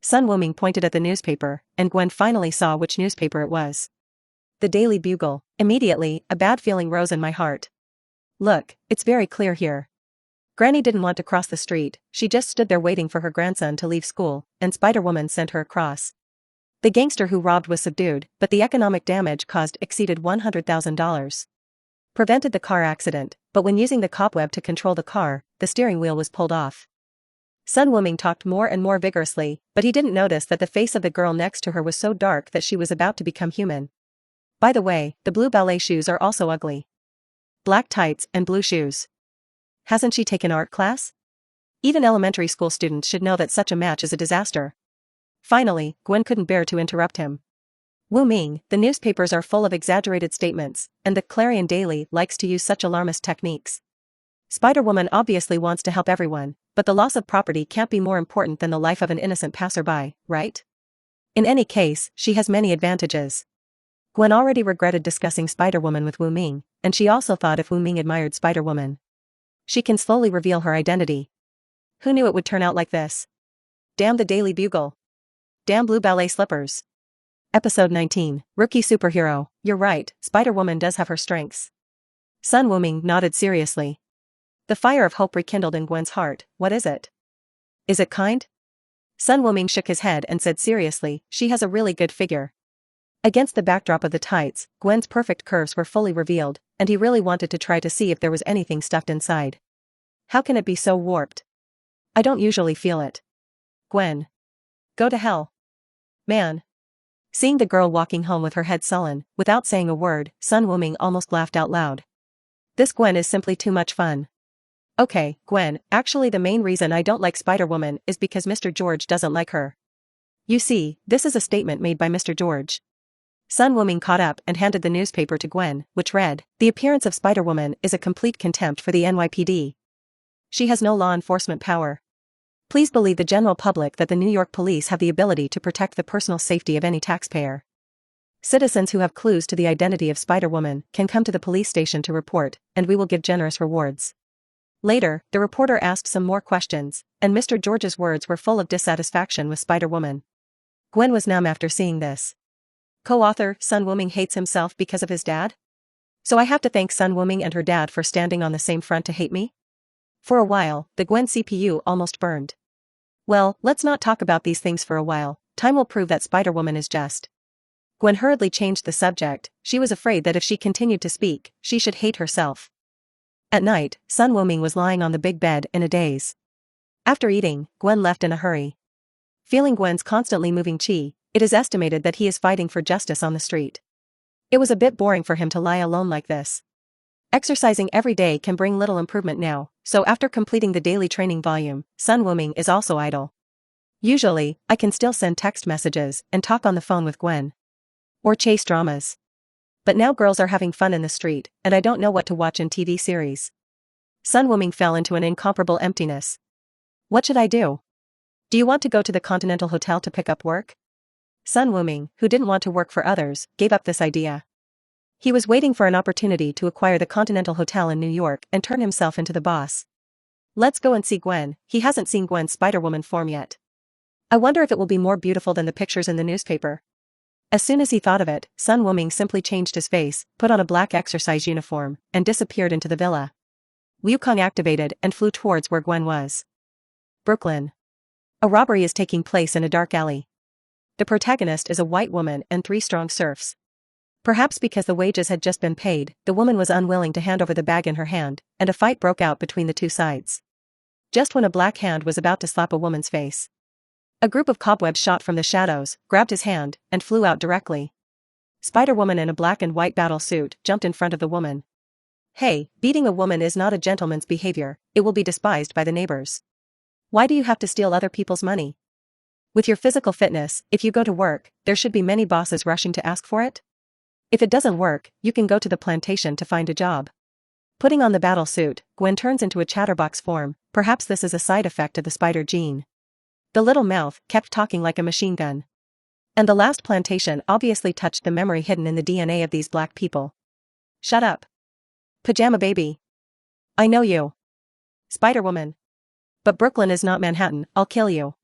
Speaker 1: Sun Wuming pointed at the newspaper, and Gwen finally saw which newspaper it was. The Daily Bugle. Immediately, a bad feeling rose in my heart. Look, it's very clear here. Granny didn't want to cross the street, she just stood there waiting for her grandson to leave school, and Spider-Woman sent her across. The gangster who robbed was subdued, but the economic damage caused exceeded $100,000. Prevented the car accident, but when using the cobweb to control the car, the steering wheel was pulled off. Sun Wuming talked more and more vigorously, but he didn't notice that the face of the girl next to her was so dark that she was about to become human. By the way, the blue ballet shoes are also ugly. Black tights and blue shoes. Hasn't she taken art class? Even elementary school students should know that such a match is a disaster. Finally, Gwen couldn't bear to interrupt him. Wuming, the newspapers are full of exaggerated statements, and the Clarion Daily likes to use such alarmist techniques. Spider-Woman obviously wants to help everyone, but the loss of property can't be more important than the life of an innocent passerby, right? In any case, she has many advantages. Gwen already regretted discussing Spider-Woman with Wuming, and she also thought if Wuming admired Spider-Woman, she can slowly reveal her identity. Who knew it would turn out like this? Damn the Daily Bugle. Damn blue ballet slippers. Episode 19, Rookie Superhero. You're right, Spider-Woman does have her strengths. Sun Wuming nodded seriously. The fire of hope rekindled in Gwen's heart. What is it? Is it kind? Sun Wuming shook his head and said seriously, she has a really good figure. Against the backdrop of the tights, Gwen's perfect curves were fully revealed, and he really wanted to try to see if there was anything stuffed inside. How can it be so warped? I don't usually feel it. Gwen. Go to hell. Man. Seeing the girl walking home with her head sullen, without saying a word, Sun Wuming almost laughed out loud. This Gwen is simply too much fun. Okay, Gwen, actually the main reason I don't like Spider-Woman is because Mr. George doesn't like her. You see, this is a statement made by Mr. George. Sun Wuming caught up and handed the newspaper to Gwen, which read, "The appearance of Spider-Woman is a complete contempt for the NYPD. She has no law enforcement power. Please believe the general public that the New York police have the ability to protect the personal safety of any taxpayer. Citizens who have clues to the identity of Spider-Woman can come to the police station to report, and we will give generous rewards." Later, the reporter asked some more questions, and Mr. George's words were full of dissatisfaction with Spider-Woman. Gwen was numb after seeing this. Co-author, Sun Wuming hates himself because of his dad? So I have to thank Sun Wuming and her dad for standing on the same front to hate me? For a while, the Gwen CPU almost burned. Well, let's not talk about these things for a while, time will prove that Spider-Woman is just. Gwen hurriedly changed the subject, she was afraid that if she continued to speak, she should hate herself. At night, Sun Wuming was lying on the big bed in a daze. After eating, Gwen left in a hurry. Feeling Gwen's constantly moving chi, it is estimated that he is fighting for justice on the street. It was a bit boring for him to lie alone like this. Exercising every day can bring little improvement now, so after completing the daily training volume, Sun Wuming is also idle. Usually, I can still send text messages and talk on the phone with Gwen. Or chase dramas. But now girls are having fun in the street, and I don't know what to watch in TV series. Sun Wuming fell into an incomparable emptiness. What should I do? Do you want to go to the Continental Hotel to pick up work? Sun Wuming, who didn't want to work for others, gave up this idea. He was waiting for an opportunity to acquire the Continental Hotel in New York and turn himself into the boss. Let's go and see Gwen. He hasn't seen Gwen's Spider-Woman form yet. I wonder if it will be more beautiful than the pictures in the newspaper. As soon as he thought of it, Sun Wuming simply changed his face, put on a black exercise uniform, and disappeared into the villa. Wukong activated and flew towards where Gwen was. Brooklyn. A robbery is taking place in a dark alley. The protagonist is a white woman and 3 strong serfs. Perhaps because the wages had just been paid, the woman was unwilling to hand over the bag in her hand, and a fight broke out between the two sides. Just when a black hand was about to slap a woman's face, a group of cobwebs shot from the shadows, grabbed his hand, and flew out directly. Spider-Woman in a black and white battle suit jumped in front of the woman. Hey, beating a woman is not a gentleman's behavior, it will be despised by the neighbors. Why do you have to steal other people's money? With your physical fitness, if you go to work, there should be many bosses rushing to ask for it. If it doesn't work, you can go to the plantation to find a job. Putting on the battle suit, Gwen turns into a chatterbox form, perhaps this is a side effect of the spider gene. The little mouth kept talking like a machine gun. And the last plantation obviously touched the memory hidden in the DNA of these black people. Shut up. Pajama baby. I know you. Spider-Woman. But Brooklyn is not Manhattan, I'll kill you.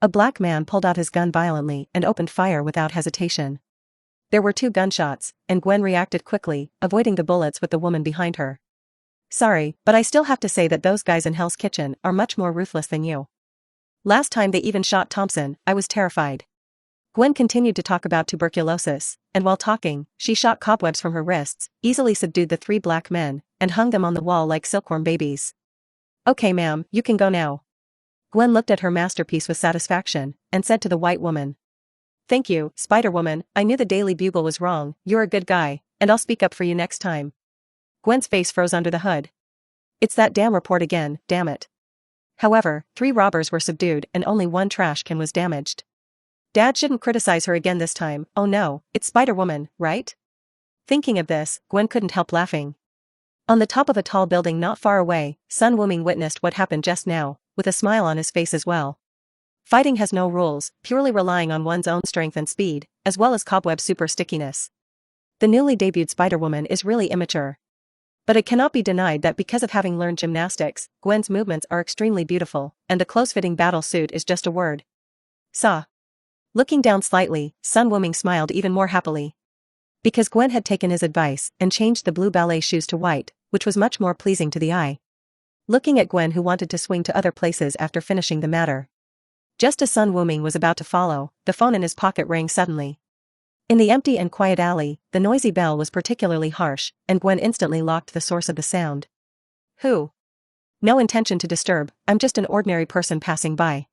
Speaker 1: A black man pulled out his gun violently and opened fire without hesitation. There were 2 gunshots, and Gwen reacted quickly, avoiding the bullets with the woman behind her. Sorry, but I still have to say that those guys in Hell's Kitchen are much more ruthless than you. Last time they even shot Thompson, I was terrified. Gwen continued to talk about tuberculosis, and while talking, she shot cobwebs from her wrists, easily subdued the 3 black men, and hung them on the wall like silkworm babies. Okay ma'am, you can go now. Gwen looked at her masterpiece with satisfaction, and said to the white woman. Thank you, Spider-Woman, I knew the Daily Bugle was wrong, you're a good guy, and I'll speak up for you next time. Gwen's face froze under the hood. It's that damn report again, damn it. However, 3 robbers were subdued and only 1 trash can was damaged. Dad shouldn't criticize her again this time, oh no, it's Spider-Woman, right? Thinking of this, Gwen couldn't help laughing. On the top of a tall building not far away, Sun Wuming witnessed what happened just now, with a smile on his face as well. Fighting has no rules, purely relying on one's own strength and speed, as well as cobweb super stickiness. The newly debuted Spider-Woman is really immature. But it cannot be denied that because of having learned gymnastics, Gwen's movements are extremely beautiful, and the close-fitting battle suit is just a word. Saw. Looking down slightly, Sun Wuming smiled even more happily. Because Gwen had taken his advice and changed the blue ballet shoes to white, which was much more pleasing to the eye. Looking at Gwen who wanted to swing to other places after finishing the matter. Just as Sun Wuming was about to follow, the phone in his pocket rang suddenly. In the empty and quiet alley, the noisy bell was particularly harsh, and Gwen instantly locked the source of the sound. Who? No intention to disturb, I'm just an ordinary person passing by.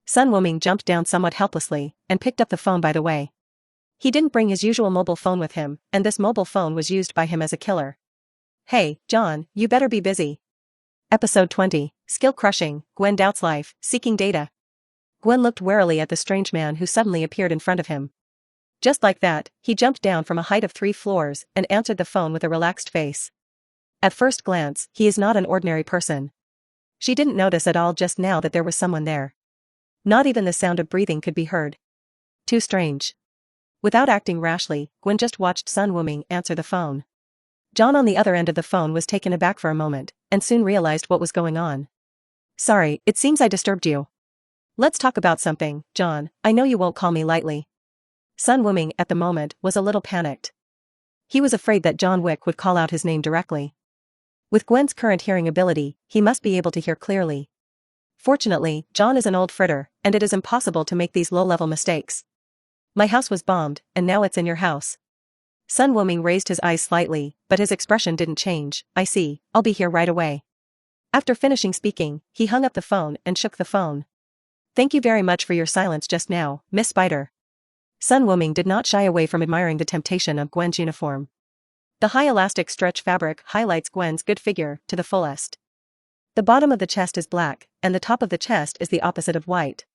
Speaker 1: Sun Wuming jumped down somewhat helplessly, and picked up the phone by the way. He didn't bring his usual mobile phone with him, and this mobile phone was used by him as a killer. Hey, John, you better be busy. Episode 20, Skill Crushing, Gwen doubts life, seeking data. Gwen looked warily at the strange man who suddenly appeared in front of him. Just like that, he jumped down from a height of 3 floors and answered the phone with a relaxed face. At first glance, he is not an ordinary person. She didn't notice at all just now that there was someone there. Not even the sound of breathing could be heard. Too strange. Without acting rashly, Gwen just watched Sun Wuming answer the phone. John on the other end of the phone was taken aback for a moment, and soon realized what was going on. Sorry, it seems I disturbed you. Let's talk about something, John, I know you won't call me lightly. Sun Wuming, at the moment, was a little panicked. He was afraid that John Wick would call out his name directly. With Gwen's current hearing ability, he must be able to hear clearly. Fortunately, John is an old fritter, and it is impossible to make these low-level mistakes. My house was bombed, and now it's in your house. Sun Wuming raised his eyes slightly, but his expression didn't change. I see, I'll be here right away. After finishing speaking, he hung up the phone and shook the phone. Thank you very much for your silence just now, Miss Spider. Sun Wuming did not shy away from admiring the temptation of Gwen's uniform. The high elastic stretch fabric highlights Gwen's good figure to the fullest. The bottom of the chest is black, and the top of the chest is the opposite of white.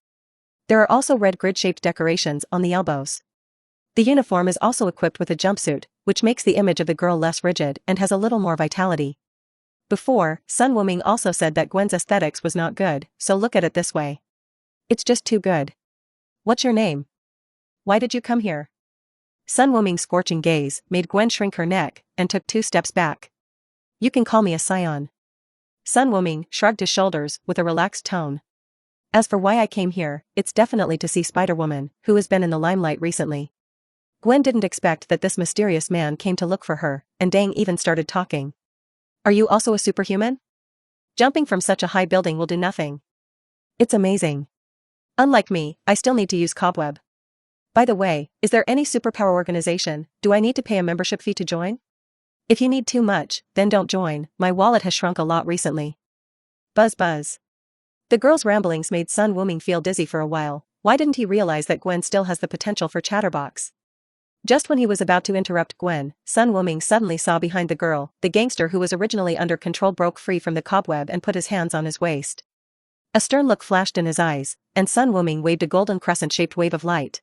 Speaker 1: There are also red grid-shaped decorations on the elbows. The uniform is also equipped with a jumpsuit, which makes the image of the girl less rigid and has a little more vitality. Before, Sun Wuming also said that Gwen's aesthetics was not good, so look at it this way. It's just too good. What's your name? Why did you come here? Sun Wuming's scorching gaze made Gwen shrink her neck and took 2 steps back. You can call me a Saiyan. Sun Wuming shrugged his shoulders with a relaxed tone. As for why I came here, it's definitely to see Spider-Woman, who has been in the limelight recently. Gwen didn't expect that this mysterious man came to look for her, and Dang even started talking. Are you also a superhuman? Jumping from such a high building will do nothing. It's amazing. Unlike me, I still need to use Cobweb. By the way, is there any superpower organization? Do I need to pay a membership fee to join? If you need too much, then don't join, my wallet has shrunk a lot recently. Buzz buzz. The girl's ramblings made Sun Wuming feel dizzy for a while. Why didn't he realize that Gwen still has the potential for chatterbox? Just when he was about to interrupt Gwen, Sun Wuming suddenly saw behind the girl, the gangster who was originally under control broke free from the cobweb and put his hands on his waist. A stern look flashed in his eyes, and Sun Wuming waved a golden crescent-shaped wave of light.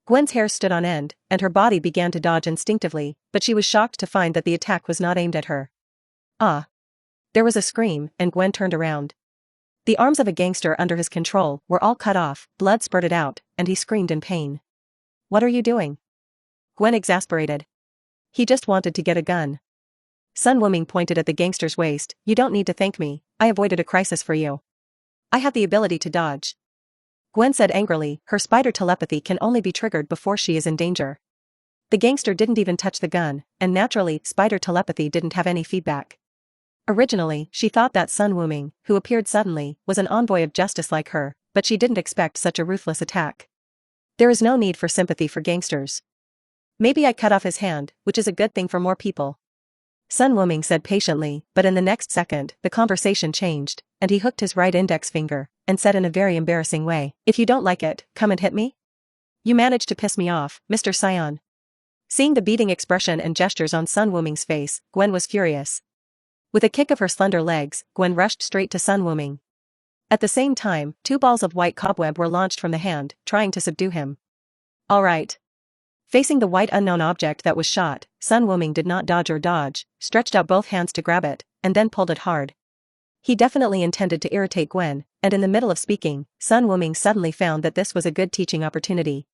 Speaker 1: Gwen's hair stood on end, and her body began to dodge instinctively, but she was shocked to find that the attack was not aimed at her. Ah! There was a scream, and Gwen turned around. The arms of a gangster under his control were all cut off, blood spurted out, and he screamed in pain. What are you doing? Gwen exasperated. He just wanted to get a gun. Sun Wuming pointed at the gangster's waist. You don't need to thank me, I avoided a crisis for you. I have the ability to dodge. Gwen said angrily, her spider telepathy can only be triggered before she is in danger. The gangster didn't even touch the gun, and naturally, spider telepathy didn't have any feedback. Originally, she thought that Sun Wuming, who appeared suddenly, was an envoy of justice like her, but she didn't expect such a ruthless attack. There is no need for sympathy for gangsters. Maybe I cut off his hand, which is a good thing for more people. Sun Wuming said patiently, but in the next second, the conversation changed, and he hooked his right index finger, and said in a very embarrassing way, if you don't like it, come and hit me? You managed to piss me off, Mr. Saiyan. Seeing the beating expression and gestures on Sun Wuming's face, Gwen was furious. With a kick of her slender legs, Gwen rushed straight to Sun Wuming. At the same time, 2 balls of white cobweb were launched from the hand, trying to subdue him. All right. Facing the white unknown object that was shot, Sun Wuming did not dodge or dodge, stretched out both hands to grab it, and then pulled it hard. He definitely intended to irritate Gwen, and in the middle of speaking, Sun Wuming suddenly found that this was a good teaching opportunity.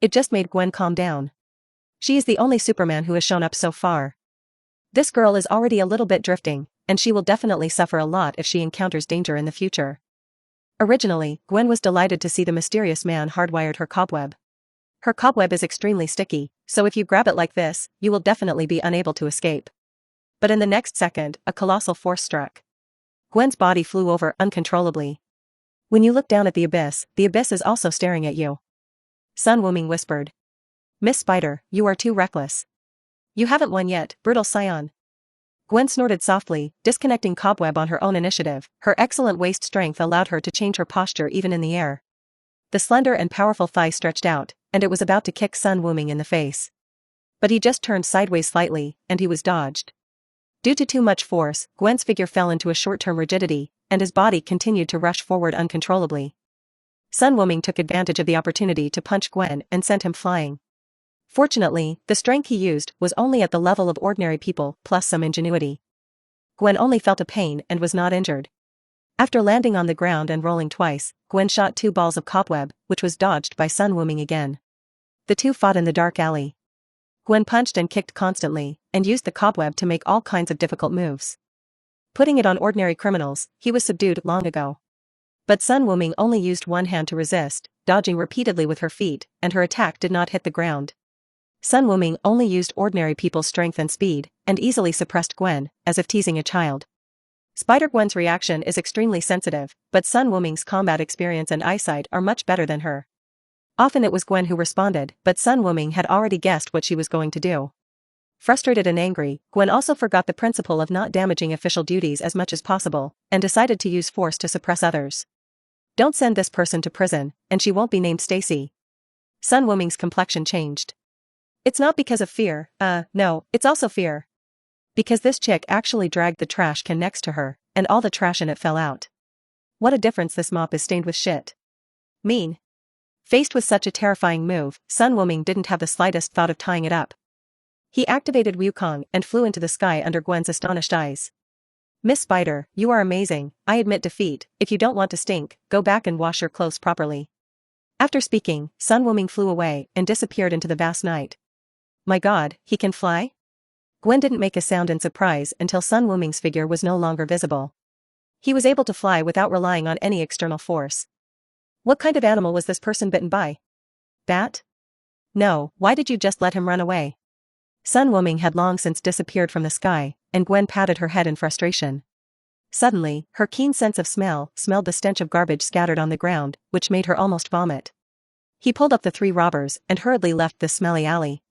Speaker 1: It just made Gwen calm down. She is the only Superman who has shown up so far. This girl is already a little bit drifting, and she will definitely suffer a lot if she encounters danger in the future. Originally, Gwen was delighted to see the mysterious man hardwired her cobweb. Her cobweb is extremely sticky, so if you grab it like this, you will definitely be unable to escape. But in the next second, a colossal force struck. Gwen's body flew over uncontrollably. When you look down at the abyss is also staring at you. Sun Wuming whispered. Miss Spider, you are too reckless. You haven't won yet, brutal Saiyan. Gwen snorted softly, disconnecting cobweb on her own initiative. Her excellent waist strength allowed her to change her posture even in the air. The slender and powerful thigh stretched out, and it was about to kick Sun Wuming in the face. But he just turned sideways slightly, and he was dodged. Due to too much force, Gwen's figure fell into a short-term rigidity, and his body continued to rush forward uncontrollably. Sun Wuming took advantage of the opportunity to punch Gwen and sent him flying. Fortunately, the strength he used was only at the level of ordinary people plus some ingenuity. Gwen only felt a pain and was not injured. After landing on the ground and rolling twice, Gwen shot 2 balls of cobweb, which was dodged by Sun Wuming again. The two fought in the dark alley. Gwen punched and kicked constantly, and used the cobweb to make all kinds of difficult moves. Putting it on ordinary criminals, he was subdued long ago. But Sun Wuming only used one hand to resist, dodging repeatedly with her feet, and her attack did not hit the ground. Sun Wuming only used ordinary people's strength and speed, and easily suppressed Gwen, as if teasing a child. Spider-Gwen's reaction is extremely sensitive, but Sun Wuming's combat experience and eyesight are much better than her. Often it was Gwen who responded, but Sun Wuming had already guessed what she was going to do. Frustrated and angry, Gwen also forgot the principle of not damaging official duties as much as possible, and decided to use force to suppress others. Don't send this person to prison, and she won't be named Stacy. Sun Wuming's complexion changed. It's not because of fear, no, it's also fear. Because this chick actually dragged the trash can next to her, and all the trash in it fell out. What a difference this mop is stained with shit. Mean. Faced with such a terrifying move, Sun Wuming didn't have the slightest thought of tying it up. He activated Wukong and flew into the sky under Gwen's astonished eyes. Miss Spider, you are amazing, I admit defeat, if you don't want to stink, go back and wash your clothes properly. After speaking, Sun Wuming flew away and disappeared into the vast night. My god, he can fly? Gwen didn't make a sound in surprise until Sun Wuming's figure was no longer visible. He was able to fly without relying on any external force. What kind of animal was this person bitten by? Bat? No, why did you just let him run away? Sun Wuming had long since disappeared from the sky, and Gwen patted her head in frustration. Suddenly, her keen sense of smell smelled the stench of garbage scattered on the ground, which made her almost vomit. He pulled up the three robbers and hurriedly left the smelly alley.